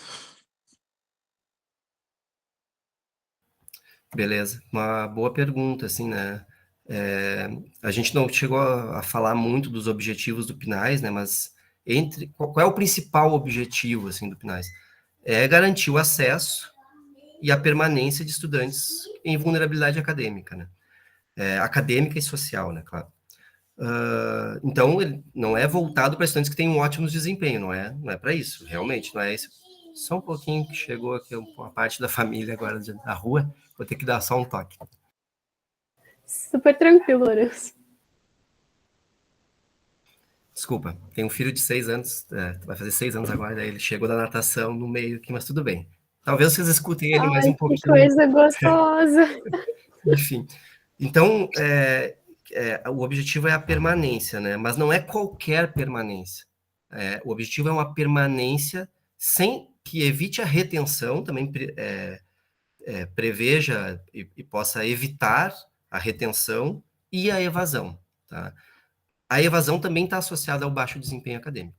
Beleza, uma boa pergunta, assim, né? A gente não chegou a falar muito dos objetivos do PNAES, né? Mas qual é o principal objetivo, assim, do PNAES? É garantir o acesso e a permanência de estudantes em vulnerabilidade acadêmica, né? Acadêmica e social, né? Claro. Então, ele não é voltado para estudantes que têm um ótimo desempenho, não é para isso, realmente, não é isso. Só um pouquinho que chegou aqui uma parte da família agora da rua, vou ter que dar só um toque. Super tranquilo, Lourenço. Desculpa, tem um filho de 6 anos, vai fazer 6 anos agora, daí ele chegou da natação no meio aqui, mas tudo bem. Talvez vocês escutem ele mais Ai, um que pouquinho. coisa gostosa. Enfim. Então, o objetivo é a permanência, né? Mas não é qualquer permanência. O objetivo é uma permanência sem que evite a retenção, também preveja e possa evitar a retenção e a evasão, tá? A evasão também está associada ao baixo desempenho acadêmico.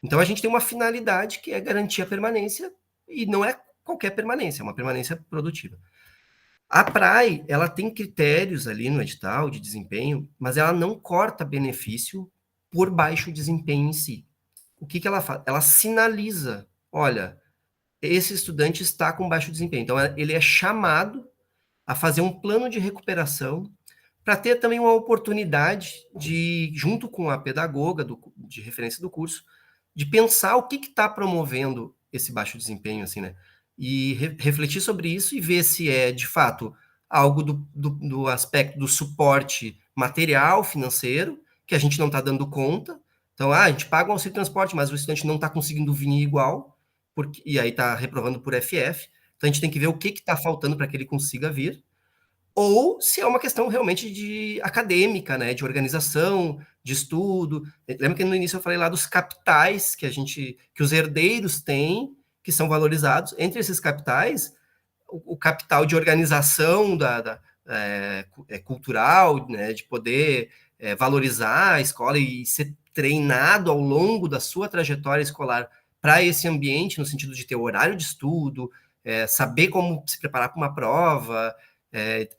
Então, a gente tem uma finalidade que é garantir a permanência, e não é qualquer permanência, é uma permanência produtiva. A PRAE, ela tem critérios ali no edital de desempenho, mas ela não corta benefício por baixo desempenho em si. O que ela faz? Ela sinaliza, olha, esse estudante está com baixo desempenho. Então, ele é chamado a fazer um plano de recuperação para ter também uma oportunidade de, junto com a pedagoga de referência do curso, de pensar o que está promovendo esse baixo desempenho, assim, né? E refletir sobre isso e ver se é, de fato, algo do aspecto do suporte material, financeiro, que a gente não está dando conta. Então, a gente paga o auxílio de transporte, mas o estudante não está conseguindo vir igual, e aí está reprovando por FF. Então, a gente tem que ver o que está faltando para que ele consiga vir, ou se é uma questão realmente de acadêmica, né, de organização, de estudo. Lembra que no início eu falei lá dos capitais que os herdeiros têm, que são valorizados. Entre esses capitais, o capital de organização cultural, né, de poder valorizar a escola e ser treinado ao longo da sua trajetória escolar para esse ambiente, no sentido de ter horário de estudo, saber como se preparar para uma prova,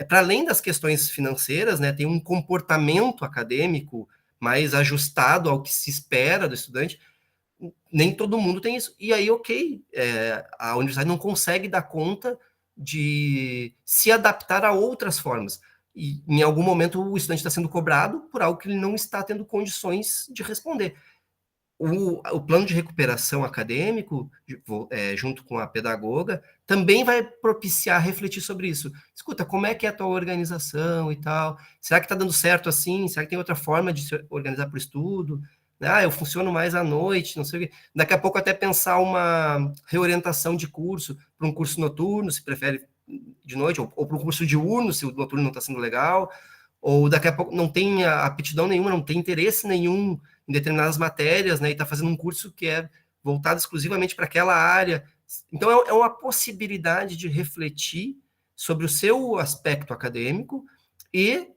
para além das questões financeiras, né, tem um comportamento acadêmico mais ajustado ao que se espera do estudante. Nem todo mundo tem isso. E aí, ok, a universidade não consegue dar conta de se adaptar a outras formas. E em algum momento o estudante está sendo cobrado por algo que ele não está tendo condições de responder. O plano de recuperação acadêmico, junto com a pedagoga, também vai propiciar refletir sobre isso. Escuta, como é que é a tua organização e tal? Será que está dando certo assim? Será que tem outra forma de se organizar para o estudo? Eu funciono mais à noite, não sei o quê. Daqui a pouco até pensar uma reorientação de curso para um curso noturno, se prefere de noite, ou para um curso diurno, se o noturno não está sendo legal, ou daqui a pouco não tem aptidão nenhuma, não tem interesse nenhum em determinadas matérias, né, e está fazendo um curso que é voltado exclusivamente para aquela área. Então, é uma possibilidade de refletir sobre o seu aspecto acadêmico e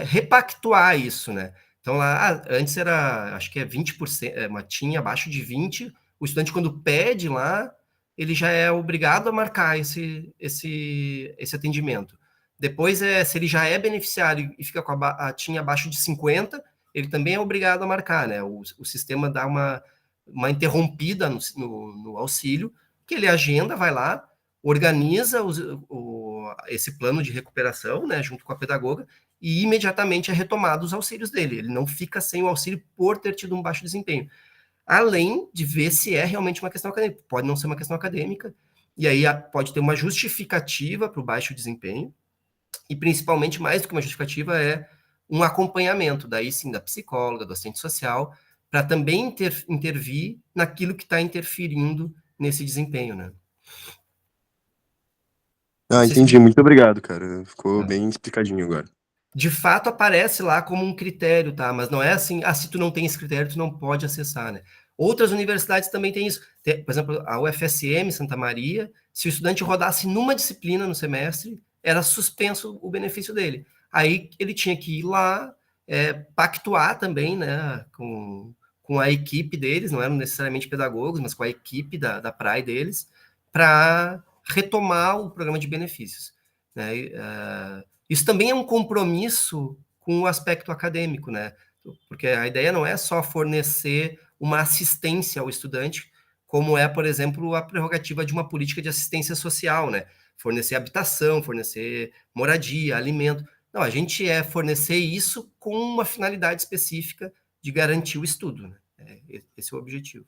repactuar isso, né? Então, lá, antes era, acho que é 20%, tinha abaixo de 20%, o estudante, quando pede lá, ele já é obrigado a marcar esse atendimento. Depois, se ele já é beneficiário e fica com a TIM abaixo de 50%, ele também é obrigado a marcar, né? O sistema dá uma interrompida no auxílio, que ele agenda, vai lá, organiza esse plano de recuperação, né, junto com a pedagoga, e imediatamente é retomado os auxílios dele. Ele não fica sem o auxílio por ter tido um baixo desempenho. Além de ver se é realmente uma questão acadêmica. Pode não ser uma questão acadêmica, e aí pode ter uma justificativa para o baixo desempenho, e principalmente, mais do que uma justificativa, é um acompanhamento, daí sim, da psicóloga, do assistente social, para também intervir naquilo que está interferindo nesse desempenho, né? Entendi. Muito obrigado, cara. Ficou bem explicadinho agora. De fato, aparece lá como um critério, tá? Mas não é assim, se tu não tem esse critério, tu não pode acessar, né? Outras universidades também têm isso. Por exemplo, a UFSM, Santa Maria, se o estudante rodasse numa disciplina no semestre, era suspenso o benefício dele. Aí ele tinha que ir lá, pactuar também, né, com a equipe deles, não eram necessariamente pedagogos, mas com a equipe da PRAE deles, para retomar o programa de benefícios, né? Isso também é um compromisso com o aspecto acadêmico, né? Porque a ideia não é só fornecer uma assistência ao estudante, como é, por exemplo, a prerrogativa de uma política de assistência social, né? Fornecer habitação, fornecer moradia, alimento. Não, a gente fornecer isso com uma finalidade específica de garantir o estudo, né? Esse é o objetivo.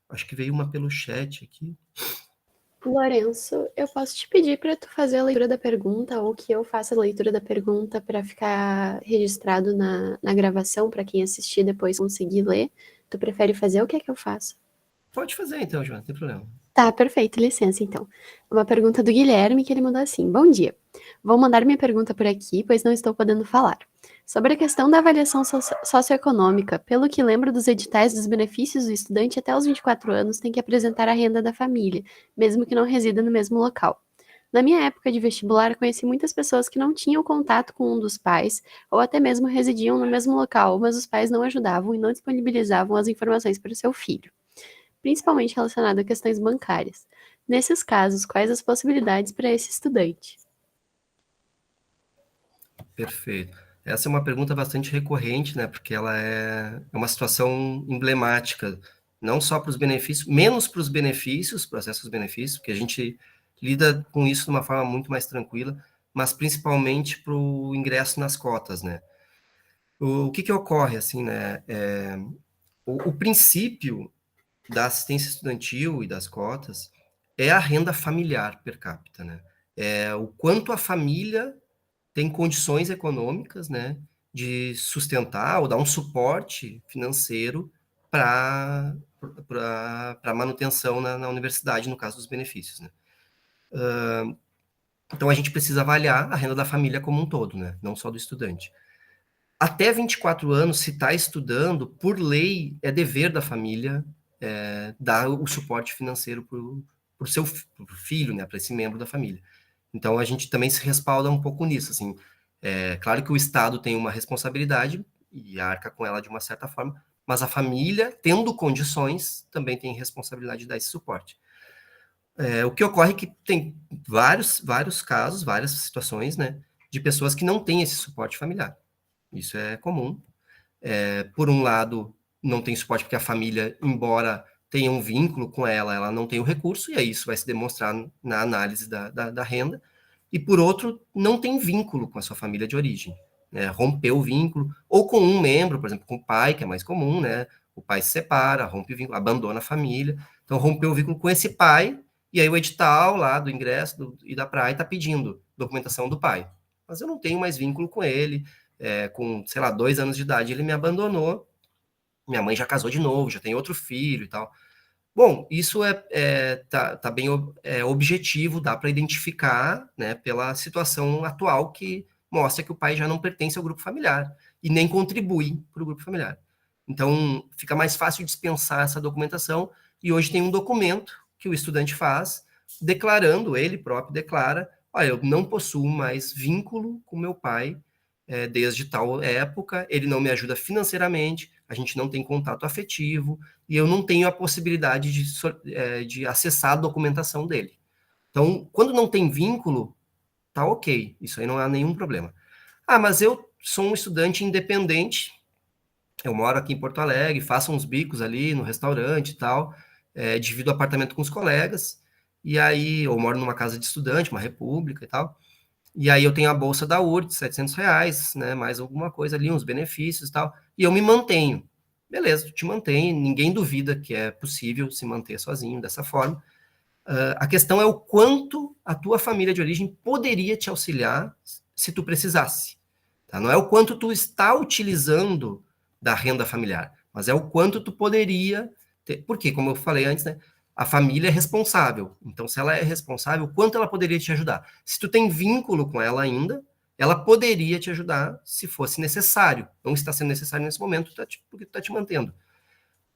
Acho que veio uma pelo chat aqui. Lourenço, eu posso te pedir para tu fazer a leitura da pergunta ou que eu faça a leitura da pergunta para ficar registrado na gravação para quem assistir depois conseguir ler? Tu prefere fazer ou o que é que eu faço? Pode fazer então, Joana, não tem problema. Tá, perfeito, licença então. Uma pergunta do Guilherme que ele mandou assim: Bom dia. Vou mandar minha pergunta por aqui, pois não estou podendo falar. Sobre a questão da avaliação socioeconômica, pelo que lembro dos editais dos benefícios, o estudante até os 24 anos tem que apresentar a renda da família, mesmo que não resida no mesmo local. Na minha época de vestibular, conheci muitas pessoas que não tinham contato com um dos pais, ou até mesmo residiam no mesmo local, mas os pais não ajudavam e não disponibilizavam as informações para o seu filho, principalmente relacionado a questões bancárias. Nesses casos, quais as possibilidades para esse estudante? Perfeito. Essa é uma pergunta bastante recorrente, né? Porque ela é uma situação emblemática, não só para os benefícios, menos para os benefícios, para o acesso aos benefícios, porque a gente lida com isso de uma forma muito mais tranquila, mas principalmente para o ingresso nas cotas, né? O que ocorre, assim, né? O princípio da assistência estudantil e das cotas é a renda familiar per capita, né? É o quanto a família tem condições econômicas, né, de sustentar ou dar um suporte financeiro para a manutenção na universidade, no caso dos benefícios, né? Então, a gente precisa avaliar a renda da família como um todo, né, não só do estudante. Até 24 anos, se está estudando, por lei, é dever da família dar o suporte financeiro para o seu filho, né, para esse membro da família. Então, a gente também se respalda um pouco nisso, assim. É claro que o Estado tem uma responsabilidade e arca com ela de uma certa forma, mas a família, tendo condições, também tem responsabilidade de dar esse suporte. O que ocorre é que tem vários casos, várias situações, né, de pessoas que não têm esse suporte familiar. Isso é comum. Por um lado, não tem suporte porque a família, embora tenha um vínculo com ela, ela não tem o recurso, e aí isso vai se demonstrar na análise da renda. E por outro, não tem vínculo com a sua família de origem, né? Rompeu o vínculo, ou com um membro, por exemplo, com o pai, que é mais comum, né? O pai se separa, rompe o vínculo, abandona a família, então rompeu o vínculo com esse pai, e aí o edital lá do ingresso e da praia está pedindo documentação do pai. Mas eu não tenho mais vínculo com ele, com, sei lá, 2 anos de idade, ele me abandonou, minha mãe já casou de novo, já tem outro filho e tal. Bom, isso tá bem objetivo, dá para identificar, né, pela situação atual que mostra que o pai já não pertence ao grupo familiar e nem contribui para o grupo familiar. Então, fica mais fácil dispensar essa documentação e hoje tem um documento que o estudante faz declarando, ele próprio declara, olha, eu não possuo mais vínculo com meu pai desde tal época, ele não me ajuda financeiramente, a gente não tem contato afetivo, e eu não tenho a possibilidade de acessar a documentação dele. Então, quando não tem vínculo, tá ok, isso aí não há nenhum problema. Ah, mas eu sou um estudante independente, eu moro aqui em Porto Alegre, faço uns bicos ali no restaurante e tal, divido apartamento com os colegas, e aí eu moro numa casa de estudante, uma república e tal, e aí eu tenho a bolsa da URD, R$ 700, né, mais alguma coisa ali, uns benefícios e tal, e eu me mantenho. Beleza, tu te mantém, ninguém duvida que é possível se manter sozinho dessa forma. A questão é o quanto a tua família de origem poderia te auxiliar se tu precisasse. Tá? Não é o quanto tu está utilizando da renda familiar, mas é o quanto tu poderia ter. Porque, como eu falei antes, né, a família é responsável. Então, se ela é responsável, o quanto ela poderia te ajudar? Se tu tem vínculo com ela ainda, ela poderia te ajudar se fosse necessário. Não está sendo necessário nesse momento, porque tu está te mantendo.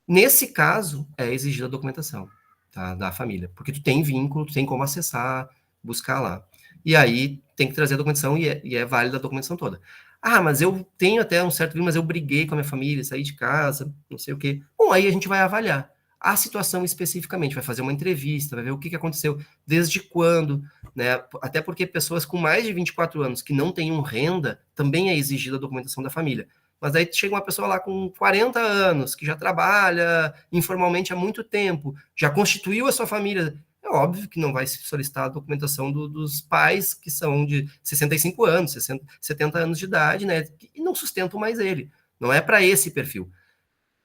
Nesse caso, é exigida a documentação, tá, da família, porque tu tem vínculo, tu tem como acessar, buscar lá. E aí tem que trazer a documentação e é válida a documentação toda. Ah, mas eu tenho até um certo vínculo, mas eu briguei com a minha família, saí de casa, não sei o quê. Bom, aí a gente vai avaliar a situação especificamente, vai fazer uma entrevista, vai ver o que aconteceu, desde quando, né? Até porque pessoas com mais de 24 anos que não tenham renda, também é exigida a documentação da família. Mas aí chega uma pessoa lá com 40 anos, que já trabalha informalmente há muito tempo, já constituiu a sua família. É óbvio que não vai se solicitar a documentação dos pais que são de 65 anos, 60, 70 anos de idade, né? E não sustentam mais ele. Não é para esse perfil.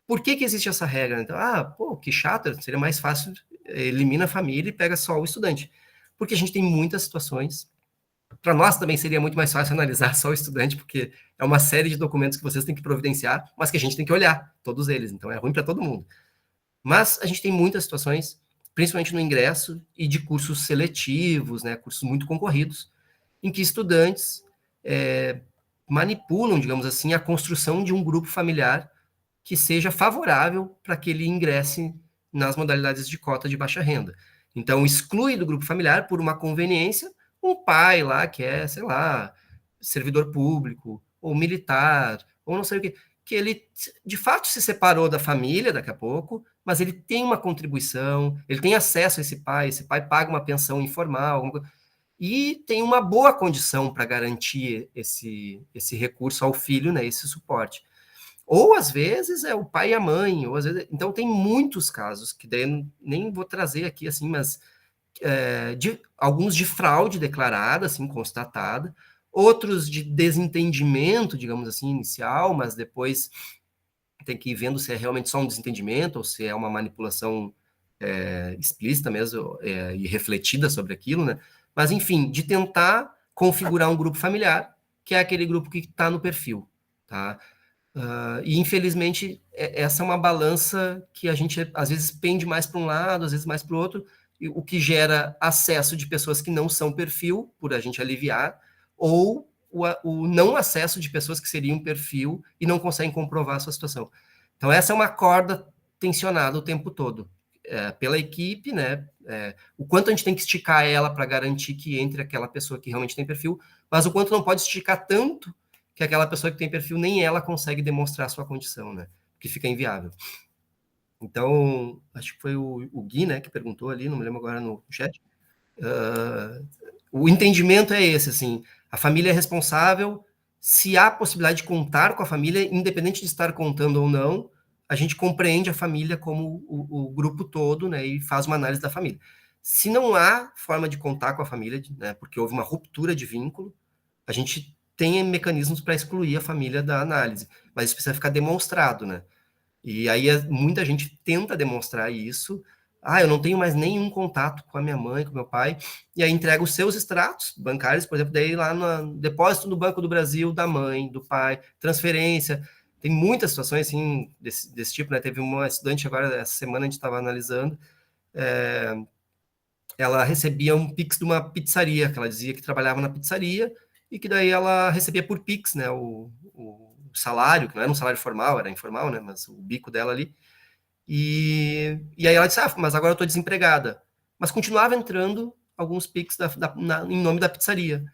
Por que existe essa regra? Então, pô, que chato, seria mais fácil elimina a família e pega só o estudante. Porque a gente tem muitas situações. Para nós também seria muito mais fácil analisar só o estudante, porque é uma série de documentos que vocês têm que providenciar, mas que a gente tem que olhar, todos eles, então é ruim para todo mundo. Mas a gente tem muitas situações, principalmente no ingresso e de cursos seletivos, né, cursos muito concorridos, em que estudantes manipulam, digamos assim, a construção de um grupo familiar que seja favorável para que ele ingresse nas modalidades de cota de baixa renda. Então, exclui do grupo familiar, por uma conveniência, um pai lá que é, sei lá, servidor público, ou militar, ou não sei o quê, que ele, de fato, se separou da família daqui a pouco, mas ele tem uma contribuição, ele tem acesso a esse pai paga uma pensão informal, e tem uma boa condição para garantir esse recurso ao filho, né, esse suporte. Ou, às vezes, é o pai e a mãe, ou às vezes... Então, tem muitos casos, que daí eu nem vou trazer aqui, assim, mas alguns de fraude declarada, assim, constatada, outros de desentendimento, digamos assim, inicial, mas depois tem que ir vendo se é realmente só um desentendimento ou se é uma manipulação explícita mesmo e refletida sobre aquilo, né? Mas, enfim, de tentar configurar um grupo familiar, que é aquele grupo que está no perfil, tá? E, infelizmente, essa é uma balança que a gente, às vezes, pende mais para um lado, às vezes mais para o outro, o que gera acesso de pessoas que não são perfil, por a gente aliviar, ou o não acesso de pessoas que seriam perfil e não conseguem comprovar a sua situação. Então, essa é uma corda tensionada o tempo todo, pela equipe, né? O quanto a gente tem que esticar ela para garantir que entre aquela pessoa que realmente tem perfil, mas o quanto não pode esticar tanto que aquela pessoa que tem perfil, nem ela consegue demonstrar a sua condição, né? Porque fica inviável. Então, acho que foi o Gui, né, que perguntou ali, não me lembro agora no chat. O entendimento é esse, assim, a família é responsável, se há possibilidade de contar com a família, independente de estar contando ou não, a gente compreende a família como o grupo todo, né, e faz uma análise da família. Se não há forma de contar com a família, né, porque houve uma ruptura de vínculo, a gente tem mecanismos para excluir a família da análise, mas isso precisa ficar demonstrado, né? E aí muita gente tenta demonstrar isso. Eu não tenho mais nenhum contato com a minha mãe, com meu pai, e aí entrega os seus extratos bancários, por exemplo, daí lá no depósito no Banco do Brasil da mãe, do pai, transferência. Tem muitas situações assim desse tipo, né? Teve uma estudante agora, essa semana a gente estava analisando, ela recebia um Pix de uma pizzaria, que ela dizia que trabalhava na pizzaria, e que daí ela recebia por Pix, né, o salário, que não era um salário formal, era informal, né, mas o bico dela ali, e aí ela disse, mas agora eu estou desempregada, mas continuava entrando alguns Pix em nome da pizzaria.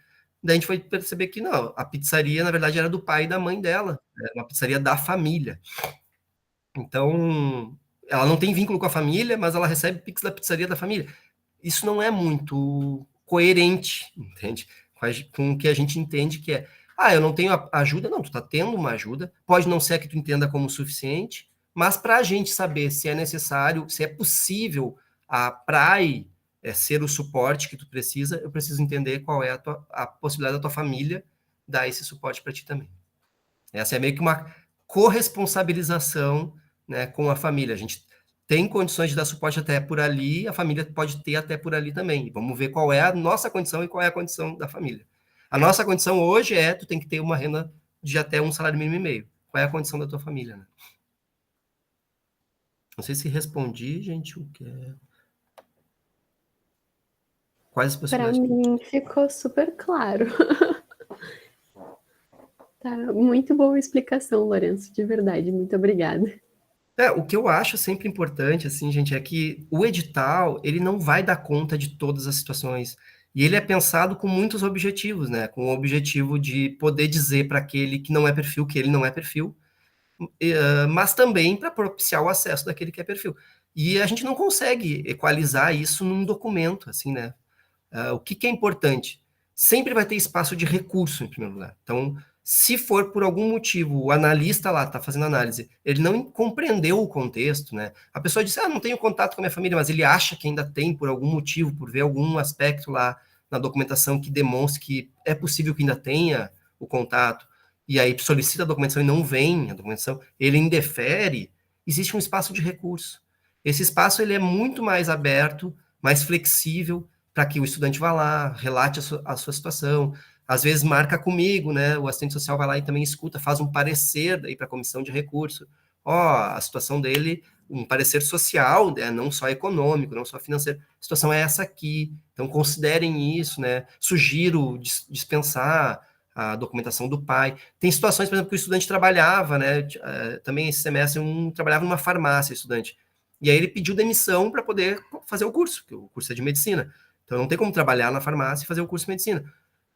Daí a gente foi perceber que não, a pizzaria, na verdade, era do pai e da mãe dela, era uma pizzaria da família. Então, ela não tem vínculo com a família, mas ela recebe Pix da pizzaria da família. Isso não é muito coerente, entende? Com o que a gente entende que é, eu não tenho ajuda, não, tu tá tendo uma ajuda, pode não ser a que tu entenda como suficiente, mas para a gente saber se é necessário, se é possível a PRAE ser o suporte que tu precisa, eu preciso entender qual é a possibilidade da tua família dar esse suporte para ti também. Essa é meio que uma corresponsabilização, né, com a família. A gente tem condições de dar suporte até por ali, a família pode ter até por ali também. Vamos ver qual é a nossa condição e qual é a condição da família. A nossa condição hoje tu tem que ter uma renda de até um salário mínimo e meio. Qual é a condição da tua família, né? Não sei se respondi, gente, o que é... Quais as possibilidades? Para mim ficou super claro. Tá, muito boa explicação, Lourenço, de verdade, muito obrigada. O que eu acho sempre importante, assim, gente, é que o edital, ele não vai dar conta de todas as situações. E ele é pensado com muitos objetivos, né? Com o objetivo de poder dizer para aquele que não é perfil que ele não é perfil, mas também para propiciar o acesso daquele que é perfil. E a gente não consegue equalizar isso num documento, assim, né? O que é importante? Sempre vai ter espaço de recurso, em primeiro lugar. Então, se for por algum motivo, o analista lá está fazendo análise, ele não compreendeu o contexto, né? A pessoa diz, não tenho contato com a minha família, mas ele acha que ainda tem por algum motivo, por ver algum aspecto lá na documentação que demonstre que é possível que ainda tenha o contato, e aí solicita a documentação e não vem a documentação, ele indefere, existe um espaço de recurso. Esse espaço ele é muito mais aberto, mais flexível, para que o estudante vá lá, relate a sua situação, às vezes marca comigo, né? O assistente social vai lá e também escuta, faz um parecer daí para a comissão de recurso. Ó, a situação dele, um parecer social, né? Não só econômico, não só financeiro. A situação é essa aqui. Então considerem isso, né? Sugiro dispensar a documentação do pai. Tem situações, por exemplo, que o estudante trabalhava, né? Também esse semestre trabalhava numa farmácia, estudante. E aí ele pediu demissão para poder fazer o curso, porque o curso é de medicina. Então não tem como trabalhar na farmácia e fazer o curso de medicina.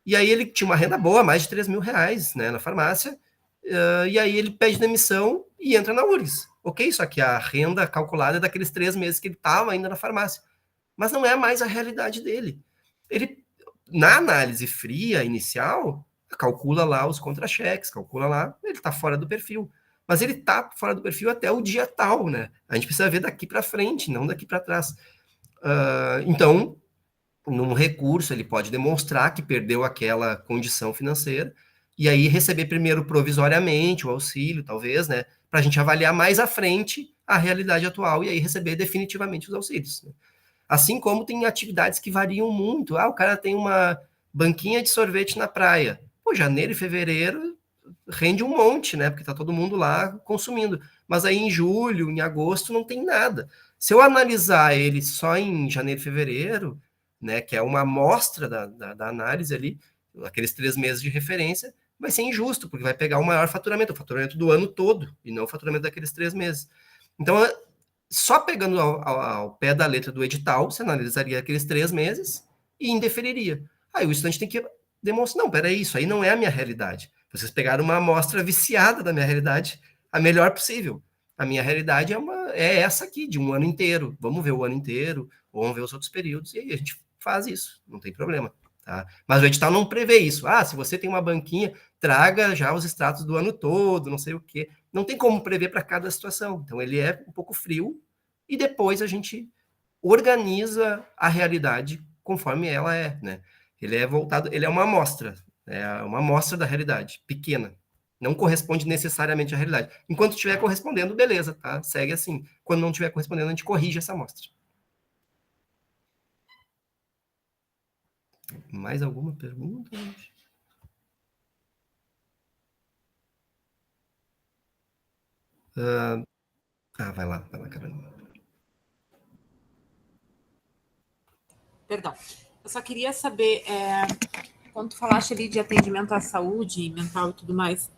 E aí ele tinha uma renda boa, mais de 3 mil reais, né, na farmácia, e aí ele pede demissão e entra na URGS. Ok, só que a renda calculada é daqueles 3 meses que ele estava ainda na farmácia. Mas não é mais a realidade dele. Ele, na análise fria inicial, calcula lá os contra-cheques, calcula lá, ele está fora do perfil. Mas ele está fora do perfil até o dia tal, né? A gente precisa ver daqui para frente, não daqui para trás. Então, num recurso, ele pode demonstrar que perdeu aquela condição financeira e aí receber primeiro provisoriamente o auxílio, talvez, né? Para a gente avaliar mais à frente a realidade atual e aí receber definitivamente os auxílios. Né? Assim como tem atividades que variam muito. O cara tem uma banquinha de sorvete na praia. Pô, janeiro e fevereiro rende um monte, né? Porque tá todo mundo lá consumindo. Mas aí em julho, em agosto, não tem nada. Se eu analisar ele só em janeiro e fevereiro, né, que é uma amostra da análise ali, aqueles 3 meses de referência, vai ser injusto, porque vai pegar o maior faturamento, o faturamento do ano todo, e não o faturamento daqueles 3 meses. Então, só pegando ao pé da letra do edital, você analisaria aqueles 3 meses e indeferiria. Aí o estudante tem que demonstrar, não, peraí, isso aí não é a minha realidade. Vocês pegaram uma amostra viciada da minha realidade, a melhor possível. A minha realidade é essa aqui, de um ano inteiro. Vamos ver o ano inteiro, ou vamos ver os outros períodos, e aí a gente faz isso, não tem problema. Tá? Mas o edital não prevê isso. Se você tem uma banquinha, traga já os extratos do ano todo, não sei o quê. Não tem como prever para cada situação. Então, ele é um pouco frio e depois a gente organiza a realidade conforme ela é, né? Ele é voltado, ele é uma amostra da realidade, pequena. Não corresponde necessariamente à realidade. Enquanto estiver correspondendo, beleza, tá? Segue assim. Quando não estiver correspondendo, a gente corrige essa amostra. Mais alguma pergunta? Vai lá, Carolina. Perdão. Eu só queria saber, quando tu falaste ali de atendimento à saúde mental e tudo mais,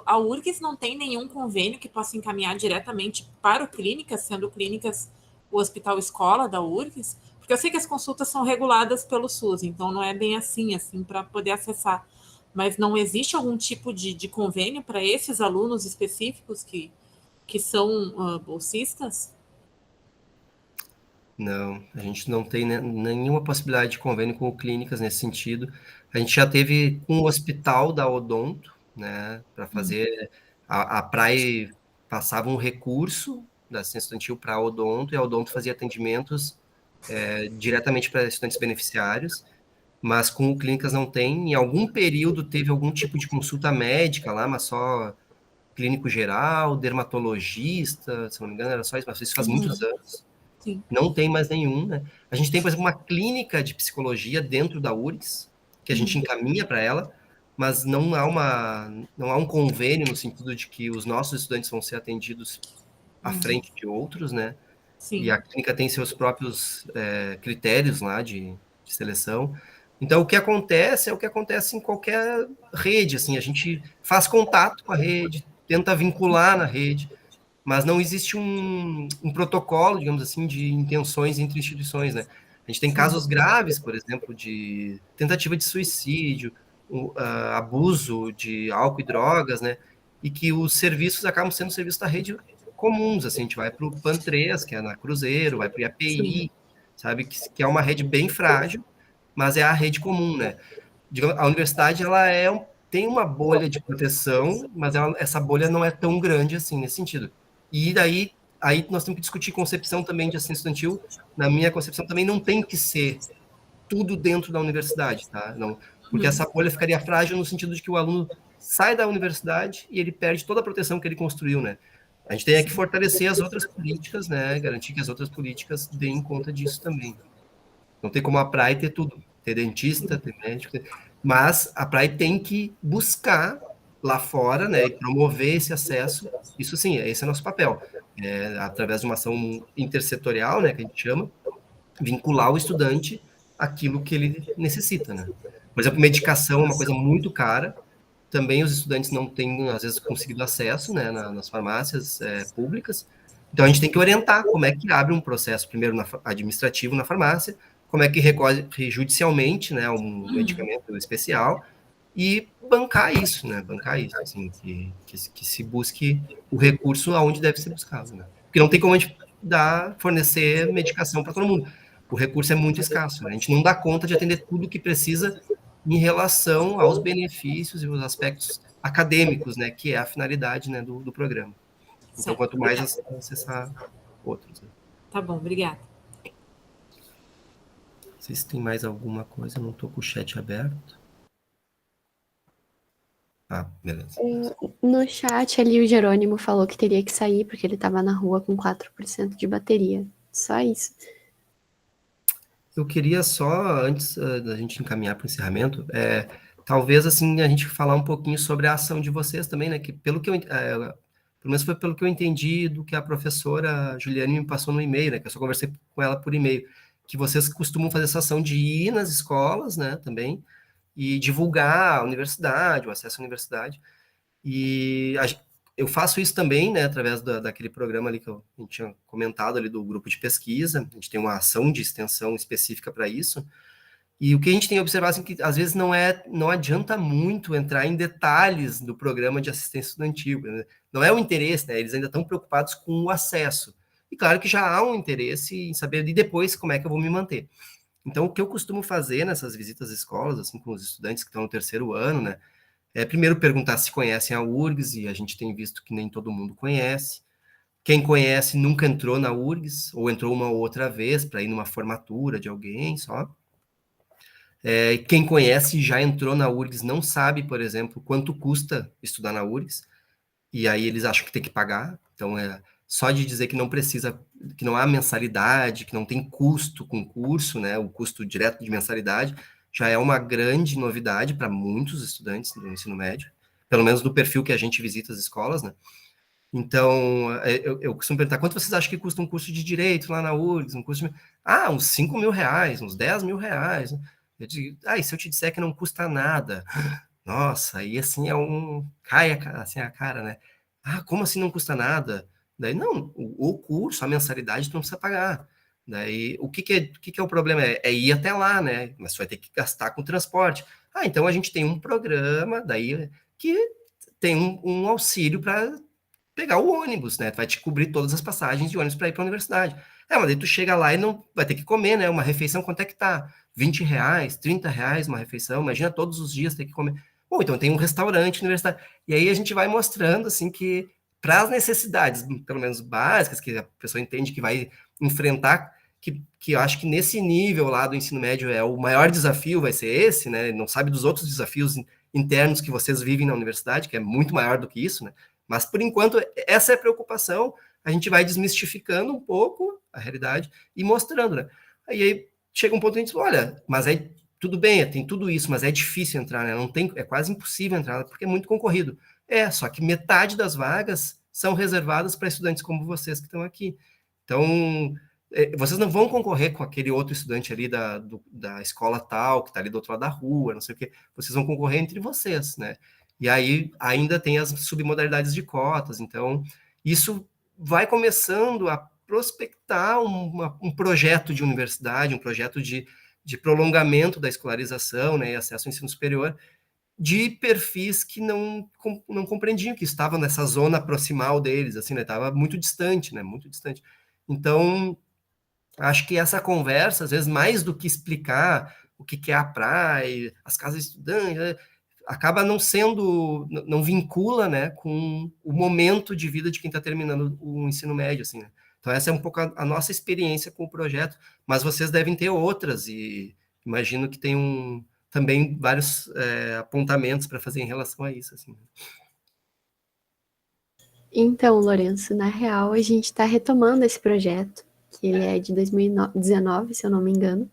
a URGS não tem nenhum convênio que possa encaminhar diretamente para o Clínicas, sendo Clínicas o hospital escola da URGS? Porque eu sei que as consultas são reguladas pelo SUS, então não é bem assim para poder acessar. Mas não existe algum tipo de convênio para esses alunos específicos que são bolsistas? Não, a gente não tem nenhuma possibilidade de convênio com clínicas nesse sentido. A gente já teve com o hospital da Odonto, né, para fazer. A Praia passava um recurso da assistência estudantil para a Odonto, e a Odonto fazia atendimentos diretamente para estudantes beneficiários, mas com o clínicas não tem. Em algum período teve algum tipo de consulta médica lá, mas só clínico geral, dermatologista, se não me engano, era só isso, mas isso faz muitos anos. Sim. Não tem mais nenhum, né? A gente tem, por exemplo, uma clínica de psicologia dentro da URGS, que a gente encaminha para ela, mas não há um convênio no sentido de que os nossos estudantes vão ser atendidos à frente de outros, né? Sim. E a clínica tem seus próprios critérios lá de seleção. Então, o que acontece é o que acontece em qualquer rede, assim, a gente faz contato com a rede, tenta vincular na rede, mas não existe um protocolo, digamos assim, de intenções entre instituições, né? A gente tem casos graves, por exemplo, de tentativa de suicídio, abuso de álcool e drogas, né? E que os serviços acabam sendo serviços da rede comuns, assim, a gente vai para o PAN3, que é na Cruzeiro, vai para o IAPI, sabe? Que é uma rede bem frágil, mas é a rede comum, né? A universidade, ela tem uma bolha de proteção, mas essa bolha não é tão grande assim, nesse sentido. E daí aí nós temos que discutir concepção também de assistência estudantil. Na minha concepção também não tem que ser tudo dentro da universidade, tá? Não, porque essa bolha ficaria frágil no sentido de que o aluno sai da universidade e ele perde toda a proteção que ele construiu, né? A gente tem que fortalecer as outras políticas, né? Garantir que as outras políticas deem conta disso também. Não tem como a praia ter tudo, ter dentista, ter médico, mas a praia tem que buscar lá fora, né, e promover esse acesso. Isso sim, esse é o nosso papel, através de uma ação intersetorial, né, que a gente chama, vincular o estudante àquilo que ele necessita, né. Por exemplo, medicação é uma coisa muito cara, também os estudantes não têm, às vezes, conseguido acesso, né, nas farmácias públicas, então a gente tem que orientar como é que abre um processo, primeiro administrativo na farmácia, como é que recorre judicialmente, né, um medicamento especial, e bancar isso, né, assim, que se busque o recurso aonde deve ser buscado, né, porque não tem como a gente fornecer medicação para todo mundo, o recurso é muito escasso, né? A gente não dá conta de atender tudo o que precisa em relação aos benefícios e os aspectos acadêmicos, né, que é a finalidade, né, do programa. Então, Certo, quanto mais obrigada. acessar outros. Né? Tá bom, obrigada. Vocês têm mais alguma coisa? Eu não estou com o chat aberto. Ah, beleza. No chat ali, o Jerônimo falou que teria que sair porque ele estava na rua com 4% de bateria. Só isso. Eu queria só, antes da gente encaminhar para o encerramento, talvez assim a gente falar um pouquinho sobre a ação de vocês também, né? Que pelo menos foi pelo que eu entendi do que a professora Juliane me passou no e-mail, né? Que eu só conversei com ela por e-mail, que vocês costumam fazer essa ação de ir nas escolas, né? Também e divulgar a universidade, o acesso à universidade. E eu faço isso também, né, através daquele programa ali que a gente tinha comentado ali do grupo de pesquisa, a gente tem uma ação de extensão específica para isso, e o que a gente tem observado, assim, que às vezes não adianta muito entrar em detalhes do programa de assistência estudantil, né? Não é o interesse, né, eles ainda estão preocupados com o acesso, e claro que já há um interesse em saber de depois como é que eu vou me manter. Então, o que eu costumo fazer nessas visitas às escolas, assim, com os estudantes que estão no terceiro ano, né, primeiro perguntar se conhecem a URGS, e a gente tem visto que nem todo mundo conhece. Quem conhece nunca entrou na URGS, ou entrou uma ou outra vez para ir numa formatura de alguém só. Quem conhece já entrou na URGS não sabe, por exemplo, quanto custa estudar na URGS, e aí eles acham que tem que pagar. Então, só de dizer que não precisa, que não há mensalidade, que não tem custo com curso, né, o custo direto de mensalidade, já é uma grande novidade para muitos estudantes do ensino médio, pelo menos do perfil que a gente visita as escolas, né? Então, eu costumo perguntar, quanto vocês acham que custa um curso de Direito lá na URGS? Uns 5 mil reais, uns 10 mil reais. Eu digo, e se eu te disser que não custa nada? Nossa, aí assim cai assim, a cara, né? Como assim não custa nada? Daí, não, o curso, a mensalidade, tu não precisa pagar. Daí, o que é o problema? É ir até lá, né? Mas você vai ter que gastar com transporte. Então a gente tem um programa, daí, que tem um auxílio para pegar o ônibus, né? Tu vai te cobrir todas as passagens de ônibus para ir para a universidade. Mas daí tu chega lá e não vai ter que comer, né? Uma refeição, quanto é que tá? 20 reais, 30 reais uma refeição, imagina todos os dias ter que comer. Bom, então tem um restaurante universitário. E aí a gente vai mostrando, assim, que para as necessidades, pelo menos básicas, que a pessoa entende que vai enfrentar, que eu acho que nesse nível lá do ensino médio o maior desafio vai ser esse, né? Não sabe dos outros desafios internos que vocês vivem na universidade, que é muito maior do que isso, né? Mas, por enquanto, essa é a preocupação, a gente vai desmistificando um pouco a realidade e mostrando, né? Aí chega um ponto que a gente diz, olha, mas aí tudo bem, tem tudo isso, mas é difícil entrar, né? Não tem, é quase impossível entrar, porque é muito concorrido. Só que metade das vagas são reservadas para estudantes como vocês que estão aqui. Então, vocês não vão concorrer com aquele outro estudante ali da escola tal, que está ali do outro lado da rua, não sei o quê. Vocês vão concorrer entre vocês, né? E aí ainda tem as submodalidades de cotas. Então, isso vai começando a prospectar um projeto de universidade, um projeto de prolongamento da escolarização, né, e acesso ao ensino superior, de perfis que não compreendiam, que estavam nessa zona proximal deles, assim, né, estava muito distante, né, muito distante. Então, acho que essa conversa, às vezes, mais do que explicar o que é a praia, as casas estudantes, acaba não vincula, né, com o momento de vida de quem está terminando o ensino médio, assim, né? Então essa é um pouco a nossa experiência com o projeto, mas vocês devem ter outras, e imagino que tem também vários apontamentos para fazer em relação a isso, assim. Então, Lourenço, na real, a gente está retomando esse projeto, que ele é de 2019, se eu não me engano,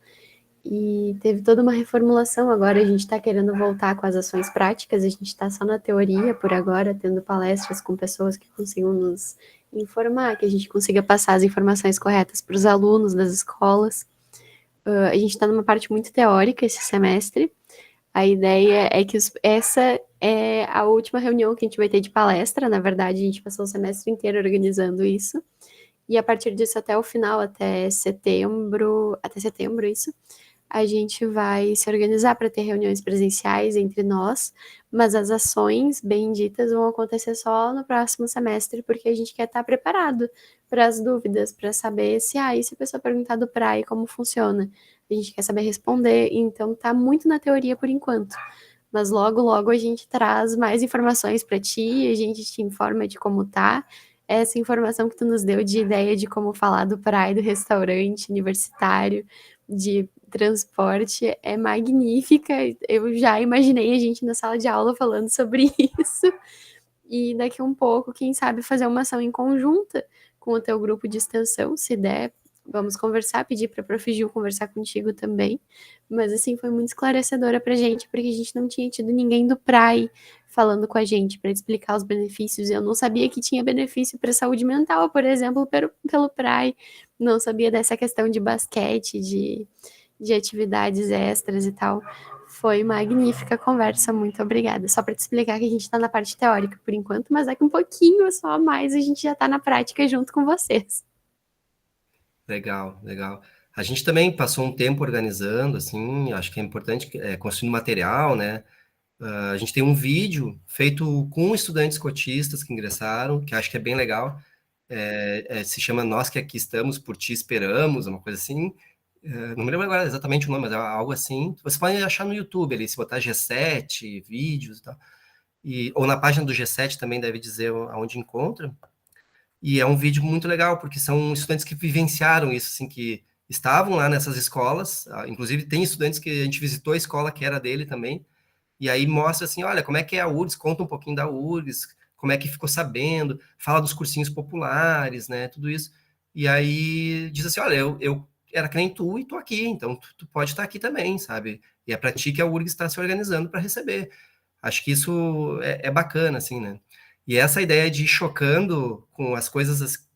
e teve toda uma reformulação. Agora a gente está querendo voltar com as ações práticas, a gente está só na teoria por agora, tendo palestras com pessoas que consigam nos informar, que a gente consiga passar as informações corretas para os alunos das escolas. A gente está numa parte muito teórica esse semestre. A ideia é que essa é a última reunião que a gente vai ter de palestra. Na verdade, a gente passou o semestre inteiro organizando isso. E a partir disso, até o final, até setembro, isso, a gente vai se organizar para ter reuniões presenciais entre nós, mas as ações bem ditas vão acontecer só no próximo semestre, porque a gente quer estar preparado para as dúvidas, para saber se, e se a pessoa perguntar do PRAE como funciona, a gente quer saber responder, então tá muito na teoria por enquanto. Mas logo, logo a gente traz mais informações para ti, a gente te informa de como tá. Essa informação que tu nos deu de ideia de como falar do PRAE, do restaurante universitário, de transporte é magnífica. Eu já imaginei a gente na sala de aula falando sobre isso. E daqui a um pouco, quem sabe, fazer uma ação em conjunta com o teu grupo de extensão, se der. Vamos conversar, pedir para a Prof. Gil conversar contigo também. Mas, assim, foi muito esclarecedora para a gente, porque a gente não tinha tido ninguém do PRAE falando com a gente para explicar os benefícios. Eu não sabia que tinha benefício para a saúde mental, por exemplo, pelo PRAE. Não sabia dessa questão de basquete, de atividades extras e tal. Foi magnífica a conversa, muito obrigada. Só para te explicar que a gente está na parte teórica por enquanto, mas daqui um pouquinho só a mais a gente já está na prática junto com vocês. Legal, legal. A gente também passou um tempo organizando, assim, acho que é importante construir material, né? A gente tem um vídeo feito com estudantes cotistas que ingressaram, que acho que é bem legal. Se chama Nós que Aqui Estamos, Por Ti Esperamos, uma coisa assim. Não me lembro agora exatamente o nome, mas é algo assim. Você pode achar no YouTube ali, se botar G7, vídeos e tal. Ou na página do G7 também deve dizer aonde encontra. E é um vídeo muito legal, porque são estudantes que vivenciaram isso, assim, que estavam lá nessas escolas. Inclusive, tem estudantes que a gente visitou a escola que era dele também. E aí mostra assim, olha, como é que é a URGS, conta um pouquinho da URGS, como é que ficou sabendo, fala dos cursinhos populares, né, tudo isso. E aí diz assim, olha, eu era que nem tu e tô aqui, então tu pode estar aqui também, sabe? E é para ti que a URGS está se organizando para receber. Acho que isso é bacana, assim, né? E essa ideia de ir chocando com as coisas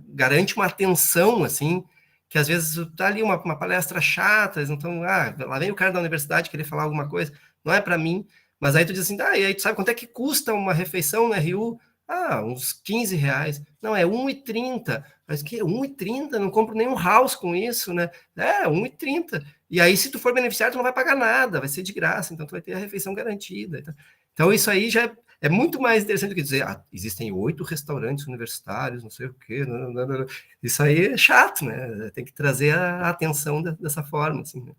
garante uma atenção, assim, que às vezes tá ali uma palestra chata, então, lá vem o cara da universidade querer falar alguma coisa, não é para mim, mas aí tu diz assim, e aí tu sabe quanto é que custa uma refeição no RU? Uns 15 reais. Não, é 1,30. Mas que 1,30? Não compro nenhum house com isso, né? 1,30. E aí, se tu for beneficiário, tu não vai pagar nada, vai ser de graça, então tu vai ter a refeição garantida. Então, isso aí já é muito mais interessante do que dizer, existem 8 restaurantes universitários, não sei o quê. Não. Isso aí é chato, né? Tem que trazer a atenção dessa forma, assim, né?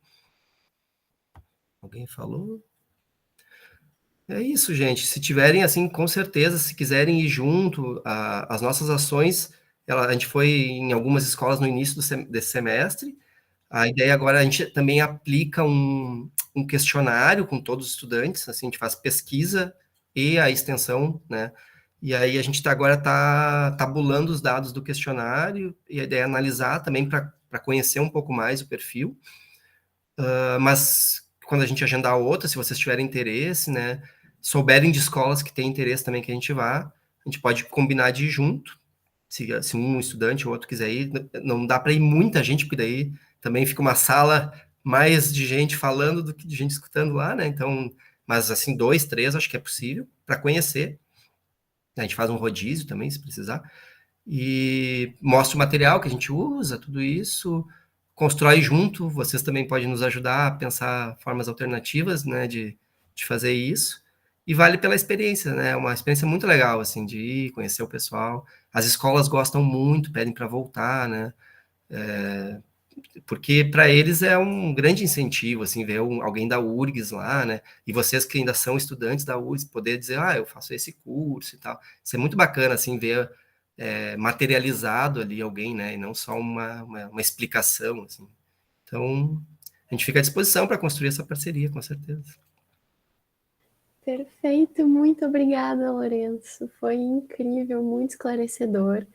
Alguém falou? É isso, gente. Se tiverem, assim, com certeza, se quiserem ir junto, as nossas ações, a gente foi em algumas escolas no início desse semestre. A ideia agora, a gente também aplica um questionário com todos os estudantes, assim, a gente faz pesquisa e a extensão, né? E aí a gente agora está tabulando os dados do questionário, e a ideia é analisar também para conhecer um pouco mais o perfil. Mas quando a gente agendar outra, se vocês tiverem interesse, né, souberem de escolas que têm interesse também que a gente vá, a gente pode combinar de ir junto, se um estudante ou outro quiser ir. Não dá para ir muita gente, porque daí também fica uma sala mais de gente falando do que de gente escutando lá, né? Então, mas assim, 2, 3, acho que é possível para conhecer. A gente faz um rodízio também, se precisar. E mostra o material que a gente usa, tudo isso, constrói junto. Vocês também podem nos ajudar a pensar formas alternativas, né, de fazer isso. E vale pela experiência, né? É uma experiência muito legal, assim, de ir, conhecer o pessoal. As escolas gostam muito, pedem para voltar, né? Porque para eles é um grande incentivo, assim, ver alguém da URGS lá, né? E vocês que ainda são estudantes da URGS, poder dizer, eu faço esse curso e tal. Isso é muito bacana, assim, ver materializado ali alguém, né? E não só uma explicação, assim. Então, a gente fica à disposição para construir essa parceria, com certeza. Perfeito, muito obrigada, Lourenço. Foi incrível, muito esclarecedor.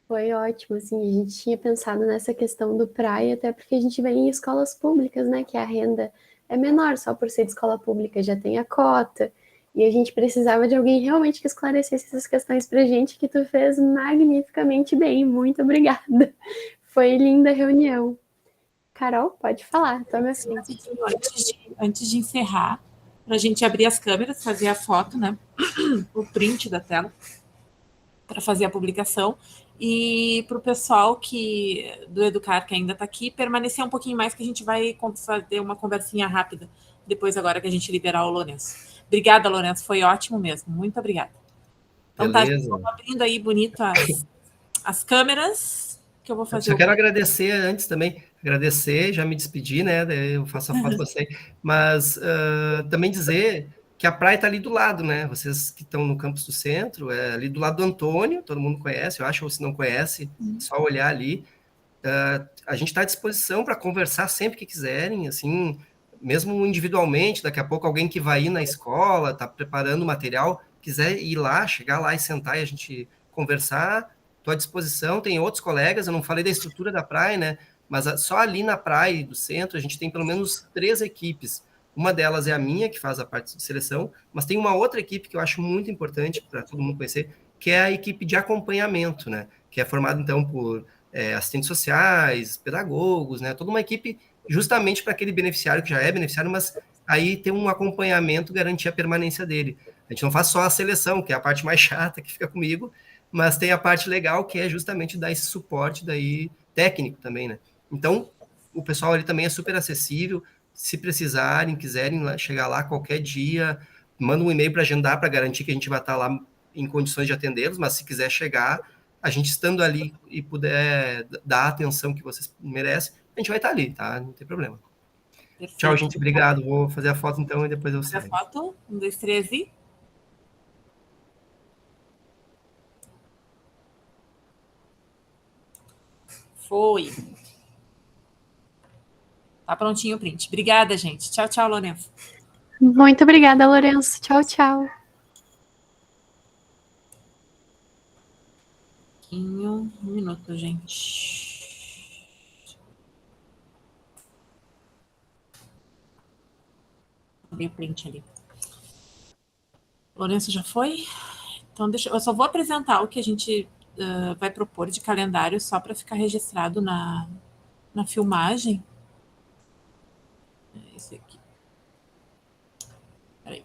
Foi ótimo, assim, a gente tinha pensado nessa questão do praia, até porque a gente vem em escolas públicas, né, que a renda é menor, só por ser de escola pública já tem a cota, e a gente precisava de alguém realmente que esclarecesse essas questões pra gente, que tu fez magnificamente bem, muito obrigada. Foi linda a reunião. Carol, pode falar, tome a frente. Antes de encerrar, para a gente abrir as câmeras, fazer a foto, né? O print da tela, para fazer a publicação. E para o pessoal do Educar, que ainda está aqui, permanecer um pouquinho mais, que a gente vai fazer uma conversinha rápida, depois agora que a gente liberar o Lourenço. Obrigada, Lourenço, foi ótimo mesmo. Muito obrigada. Então tá, gente, vamos abrindo aí bonito as câmeras, que eu vou fazer. Eu quero agradecer antes também, já me despedi, né? Eu faço a foto com você, mas também dizer que a praia está ali do lado, né? Vocês que estão no campus do centro, ali do lado do Antônio, todo mundo conhece, eu acho, ou se não conhece, só olhar ali. A gente está à disposição para conversar sempre que quiserem, assim, mesmo individualmente, daqui a pouco alguém que vai ir na escola, está preparando material, quiser ir lá, chegar lá e sentar e a gente conversar, estou à disposição, tem outros colegas, eu não falei da estrutura da praia, né, mas só ali na praia do centro a gente tem pelo menos 3 equipes, uma delas é a minha, que faz a parte de seleção, mas tem uma outra equipe que eu acho muito importante para todo mundo conhecer, que é a equipe de acompanhamento, né, que é formada, então, por assistentes sociais, pedagogos, né, toda uma equipe justamente para aquele beneficiário que já é beneficiário, mas aí tem um acompanhamento, garantir a permanência dele. A gente não faz só a seleção, que é a parte mais chata que fica comigo, mas tem a parte legal, que é justamente dar esse suporte daí técnico também, né? Então, o pessoal ali também é super acessível, se precisarem, quiserem chegar lá qualquer dia, manda um e-mail para agendar, para garantir que a gente vai estar lá em condições de atendê-los, mas se quiser chegar, a gente estando ali e puder dar a atenção que vocês merecem, a gente vai estar ali, tá? Não tem problema. Perfeito. Tchau, gente. Obrigado. Vou fazer a foto então e depois eu saio. A foto, 1, 2, 3 e... Foi. Tá prontinho o print. Obrigada, gente. Tchau, tchau, Lourenço. Muito obrigada, Lourenço. Tchau, tchau. Um minuto, gente. Abri o print ali. Lourenço já foi? Então, eu só vou apresentar o que a gente vai propor de calendário, só para ficar registrado na filmagem. Esse aqui. Peraí.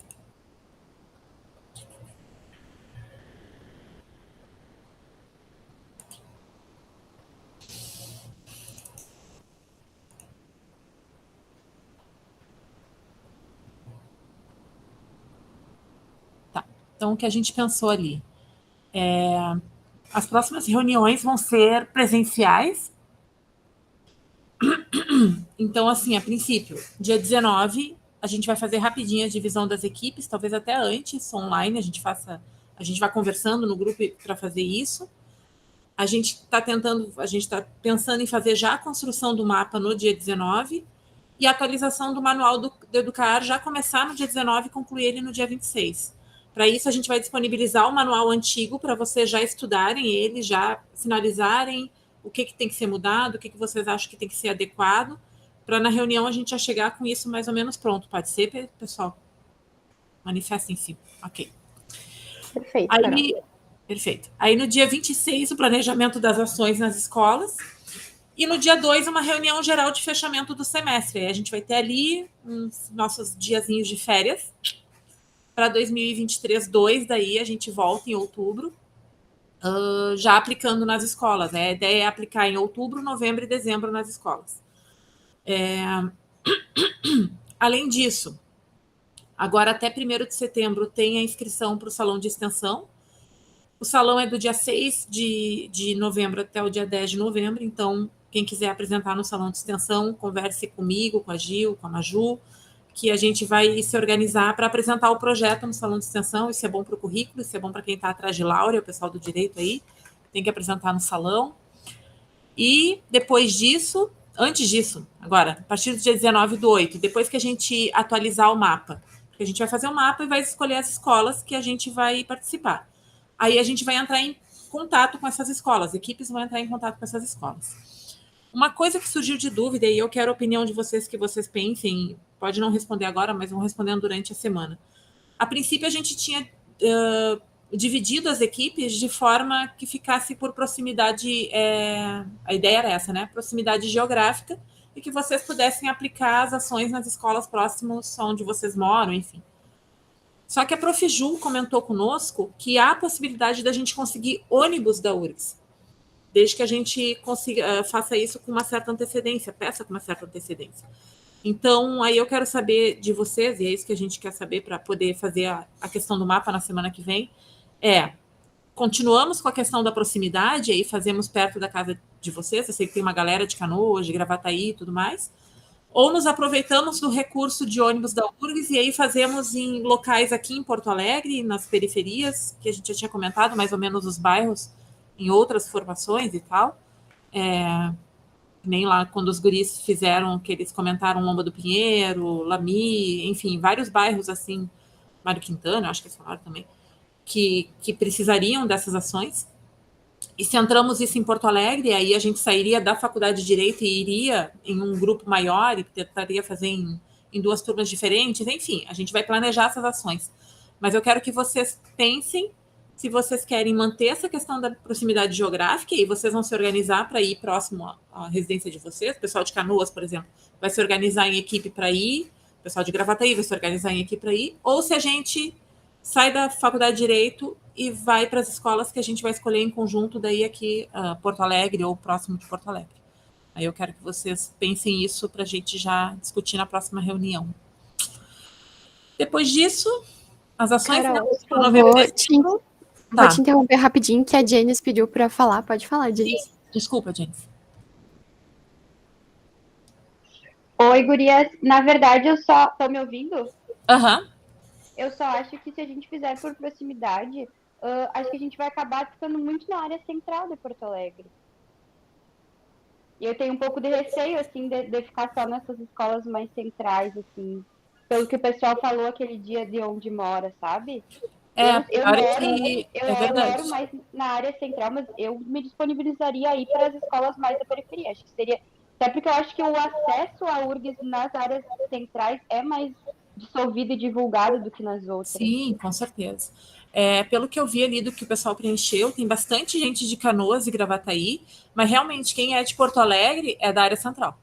Tá. Então, o que a gente pensou ali? As próximas reuniões vão ser presenciais. Então, assim, a princípio, dia 19, a gente vai fazer rapidinho a divisão das equipes, talvez até antes, online, a gente vai conversando no grupo para fazer isso. A gente está pensando em fazer já a construção do mapa no dia 19 e a atualização do manual do Educar já começar no dia 19 e concluir ele no dia 26. Para isso, a gente vai disponibilizar o manual antigo para vocês já estudarem ele, já sinalizarem o que tem que ser mudado, o que vocês acham que tem que ser adequado, para na reunião a gente já chegar com isso mais ou menos pronto. Pode ser, pessoal? Manifestem-se. Ok. Perfeito, Perfeito. Aí no dia 26, o planejamento das ações nas escolas. E no dia 2, uma reunião geral de fechamento do semestre. Aí a gente vai ter ali uns nossos diazinhos de férias. Para 2023-2, daí a gente volta em outubro, já aplicando nas escolas. A ideia é aplicar em outubro, novembro e dezembro nas escolas. Além disso, agora até 1º de setembro tem a inscrição para o salão de extensão. O salão é do dia 6 de novembro até o dia 10 de novembro, então quem quiser apresentar no salão de extensão, converse comigo, com a Gil, com a Maju, que a gente vai se organizar para apresentar o projeto no salão de extensão. Isso é bom para o currículo, isso é bom para quem está atrás de Laura, o pessoal do direito aí, tem que apresentar no salão. E depois disso, antes disso, agora, a partir do dia 19/8, depois que a gente atualizar o mapa, A gente vai fazer um mapa e vai escolher as escolas que a gente vai participar. Aí a gente vai entrar em contato com essas escolas, equipes vão entrar em contato com essas escolas. Uma coisa que surgiu de dúvida, e eu quero a opinião de vocês, que vocês pensem, pode não responder agora, mas vão respondendo durante a semana. A princípio, a gente tinha dividido as equipes de forma que ficasse por proximidade, a ideia era essa, né? Proximidade geográfica, e que vocês pudessem aplicar as ações nas escolas próximas onde vocês moram, enfim. Só que a Prof. Ju comentou conosco que há a possibilidade da gente conseguir ônibus da URGS, desde que a gente consiga, faça isso com uma certa antecedência, peça com uma certa antecedência. Então, aí eu quero saber de vocês, e é isso que a gente quer saber para poder fazer a questão do mapa na semana que vem, continuamos com a questão da proximidade, aí fazemos perto da casa de vocês, eu sei que tem uma galera de Canoas, de Gravataí e tudo mais, ou nos aproveitamos do recurso de ônibus da URGS e aí fazemos em locais aqui em Porto Alegre, nas periferias, que a gente já tinha comentado, mais ou menos os bairros, em outras formações e tal. Nem lá quando os guris fizeram, que eles comentaram Lomba do Pinheiro, Lami, enfim, vários bairros assim, Mário Quintana, eu acho que eles falaram também, que precisariam dessas ações. E se entramos isso em Porto Alegre, aí a gente sairia da faculdade de Direito e iria em um grupo maior e tentaria fazer em 2 turmas diferentes, enfim, a gente vai planejar essas ações. Mas eu quero que vocês pensem se vocês querem manter essa questão da proximidade geográfica, e vocês vão se organizar para ir próximo à residência de vocês. O pessoal de Canoas, por exemplo, vai se organizar em equipe para ir, o pessoal de Gravataí vai se organizar em equipe para ir, ou se a gente sai da faculdade de Direito e vai para as escolas que a gente vai escolher em conjunto, daí aqui, Porto Alegre ou próximo de Porto Alegre. Aí eu quero que vocês pensem isso para a gente já discutir na próxima reunião. Depois disso, as ações... Carol, vou te interromper rapidinho, que a Janice pediu para falar. Pode falar, Janice. Sim. Desculpa, Janice. Oi, gurias. Na verdade, eu só... Estão me ouvindo? Aham. Eu só acho que se a gente fizer por proximidade, acho que a gente vai acabar ficando muito na área central de Porto Alegre. E eu tenho um pouco de receio, assim, de ficar só nessas escolas mais centrais, assim. Pelo que o pessoal falou aquele dia de onde mora, sabe? Eu moro mais na área central, mas eu me disponibilizaria a ir para as escolas mais da periferia. Acho que seria... Até porque eu acho que o acesso à URGS nas áreas centrais é mais dissolvido e divulgado do que nas outras. Sim, com certeza. Pelo que eu vi ali do que o pessoal preencheu, tem bastante gente de Canoas e Gravataí, mas realmente quem é de Porto Alegre é da área central.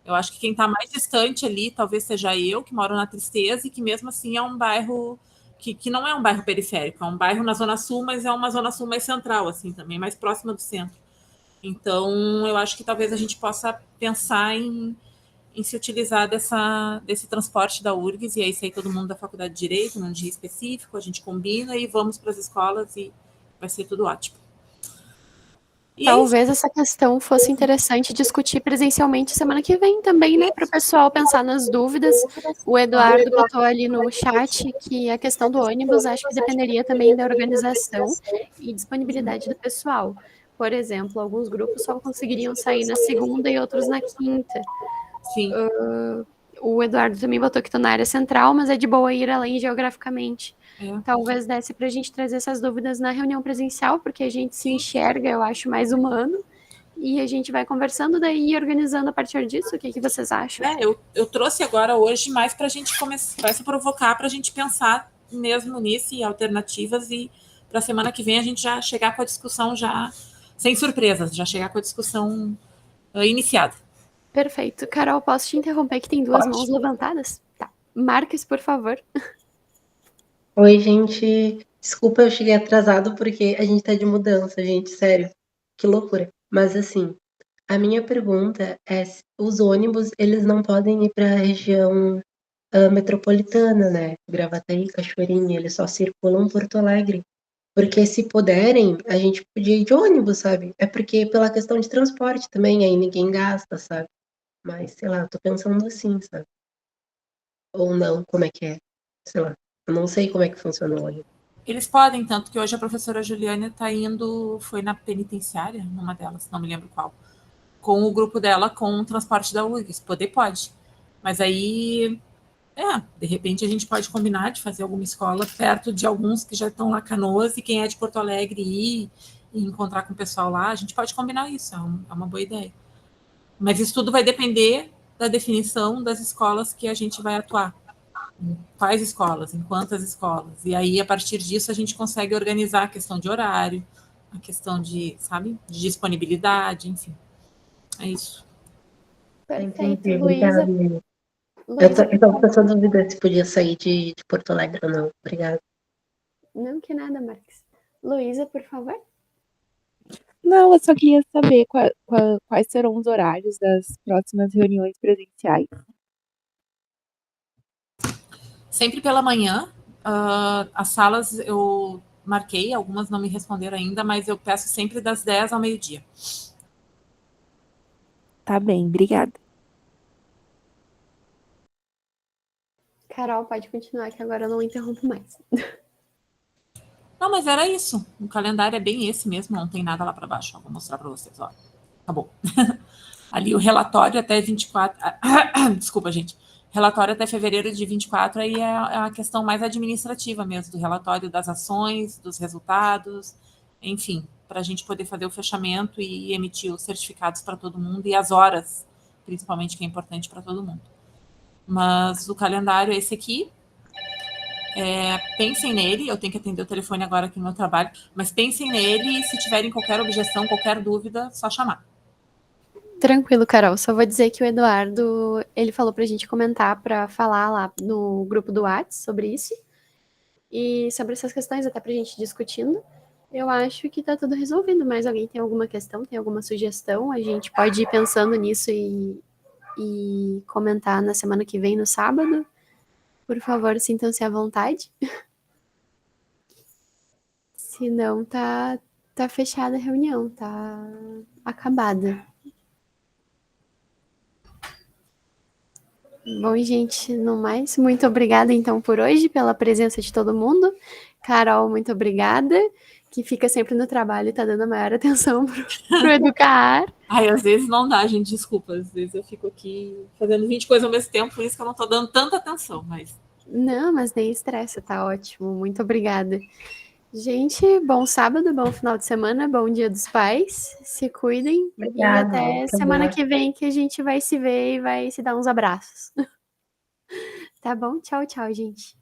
Eu acho que quem está mais distante ali talvez seja eu, que moro na Tristeza, e que mesmo assim é um bairro que não é um bairro periférico, é um bairro na Zona Sul, mas é uma Zona Sul mais central, assim, também, mais próxima do centro. Então, eu acho que talvez a gente possa pensar em se utilizar desse transporte da URGS, e aí sair todo mundo da faculdade de Direito, num dia específico, a gente combina e vamos para as escolas e vai ser tudo ótimo. E talvez essa questão fosse interessante discutir presencialmente semana que vem também, né? Para o pessoal pensar nas dúvidas. O Eduardo botou ali no chat que a questão do ônibus acho que dependeria também da organização e disponibilidade do pessoal. Por exemplo, alguns grupos só conseguiriam sair na segunda e outros na quinta. Sim. O Eduardo também botou que está na área central, mas é de boa ir além geograficamente. Talvez desse para a gente trazer essas dúvidas na reunião presencial, porque a gente se enxerga, eu acho, mais humano, e a gente vai conversando daí e organizando a partir disso. O que vocês acham? Eu trouxe agora hoje mais para a gente começar, vai se provocar para a gente pensar mesmo nisso e alternativas, e para a semana que vem a gente já chegar com a discussão já sem surpresas, já chegar com a discussão iniciada. Perfeito. Carol, posso te interromper que tem 2 mãos levantadas? Tá. Marques, por favor. Oi, gente. Desculpa, eu cheguei atrasado porque a gente tá de mudança, gente. Sério. Que loucura. Mas, assim, a minha pergunta é se os ônibus, eles não podem ir para a região metropolitana, né? Gravataí, Cachoeirinha, eles só circulam Porto Alegre. Porque se puderem, a gente podia ir de ônibus, sabe? É porque pela questão de transporte também, aí ninguém gasta, sabe? Mas, sei lá, eu tô pensando assim, sabe? Ou não, como é que é? Sei lá. Eu não sei como é que funciona o ônibus. Eles podem, tanto que hoje a professora Juliana está indo, foi na penitenciária, numa delas, não me lembro qual, com o grupo dela com o transporte da URGS. Poder pode. Mas aí De repente a gente pode combinar de fazer alguma escola perto de alguns que já estão lá Canoas e quem é de Porto Alegre ir e encontrar com o pessoal lá, a gente pode combinar isso, é uma boa ideia. Mas isso tudo vai depender da definição das escolas que a gente vai atuar. Em quais escolas, em quantas escolas. E aí, a partir disso, a gente consegue organizar a questão de horário, a questão de, sabe, de disponibilidade, enfim. É isso. Perfeito, Entendi, Luísa. obrigada, Lili. Eu Luísa, tava com essa dúvida se podia sair de Porto Alegre ou não. Obrigada. não que nada, Marques. Luísa, por favor. Não, eu só queria saber quais serão os horários das próximas reuniões presenciais. Sempre pela manhã, as salas eu marquei, algumas não me responderam ainda, mas eu peço sempre das 10 ao meio-dia. Tá bem, obrigada. Carol, pode continuar, que agora eu não interrompo mais. Não, mas era isso. O calendário é bem esse mesmo, não tem nada lá para baixo. Vou mostrar para vocês, ó. Acabou. Ali o relatório até 24. Desculpa, gente. Relatório até fevereiro de 24, aí é a questão mais administrativa mesmo, do relatório das ações, dos resultados, enfim, para a gente poder fazer o fechamento e emitir os certificados para todo mundo e as horas, principalmente, que é importante para todo mundo. Mas o calendário é esse aqui. Pensem nele, eu tenho que atender o telefone agora aqui no meu trabalho, mas pensem nele e se tiverem qualquer objeção, qualquer dúvida, só chamar. Tranquilo, Carol. Só vou dizer que o Eduardo, ele falou pra gente comentar pra falar lá no grupo do WhatsApp sobre isso. E sobre essas questões, até pra gente discutindo. Eu acho que tá tudo resolvido, mas alguém tem alguma questão, tem alguma sugestão? A gente pode ir pensando nisso e comentar na semana que vem, no sábado. Por favor, sintam-se à vontade. Se não, tá fechada a reunião, tá acabada. Bom, gente, no mais, muito obrigada então por hoje, pela presença de todo mundo. Carol, muito obrigada, que fica sempre no trabalho e tá dando a maior atenção pro Educar. Ai, às vezes não dá, gente, desculpa. Às vezes eu fico aqui fazendo 20 coisas ao mesmo tempo, por isso que eu não tô dando tanta atenção, mas... Não, mas nem estressa, tá ótimo. Muito obrigada. Gente, bom sábado, bom final de semana, bom Dia dos Pais. Se cuidem Obrigada, e até muito semana bom. que vem que a gente vai se ver e vai se dar uns abraços. Tá bom? Tchau, tchau, gente.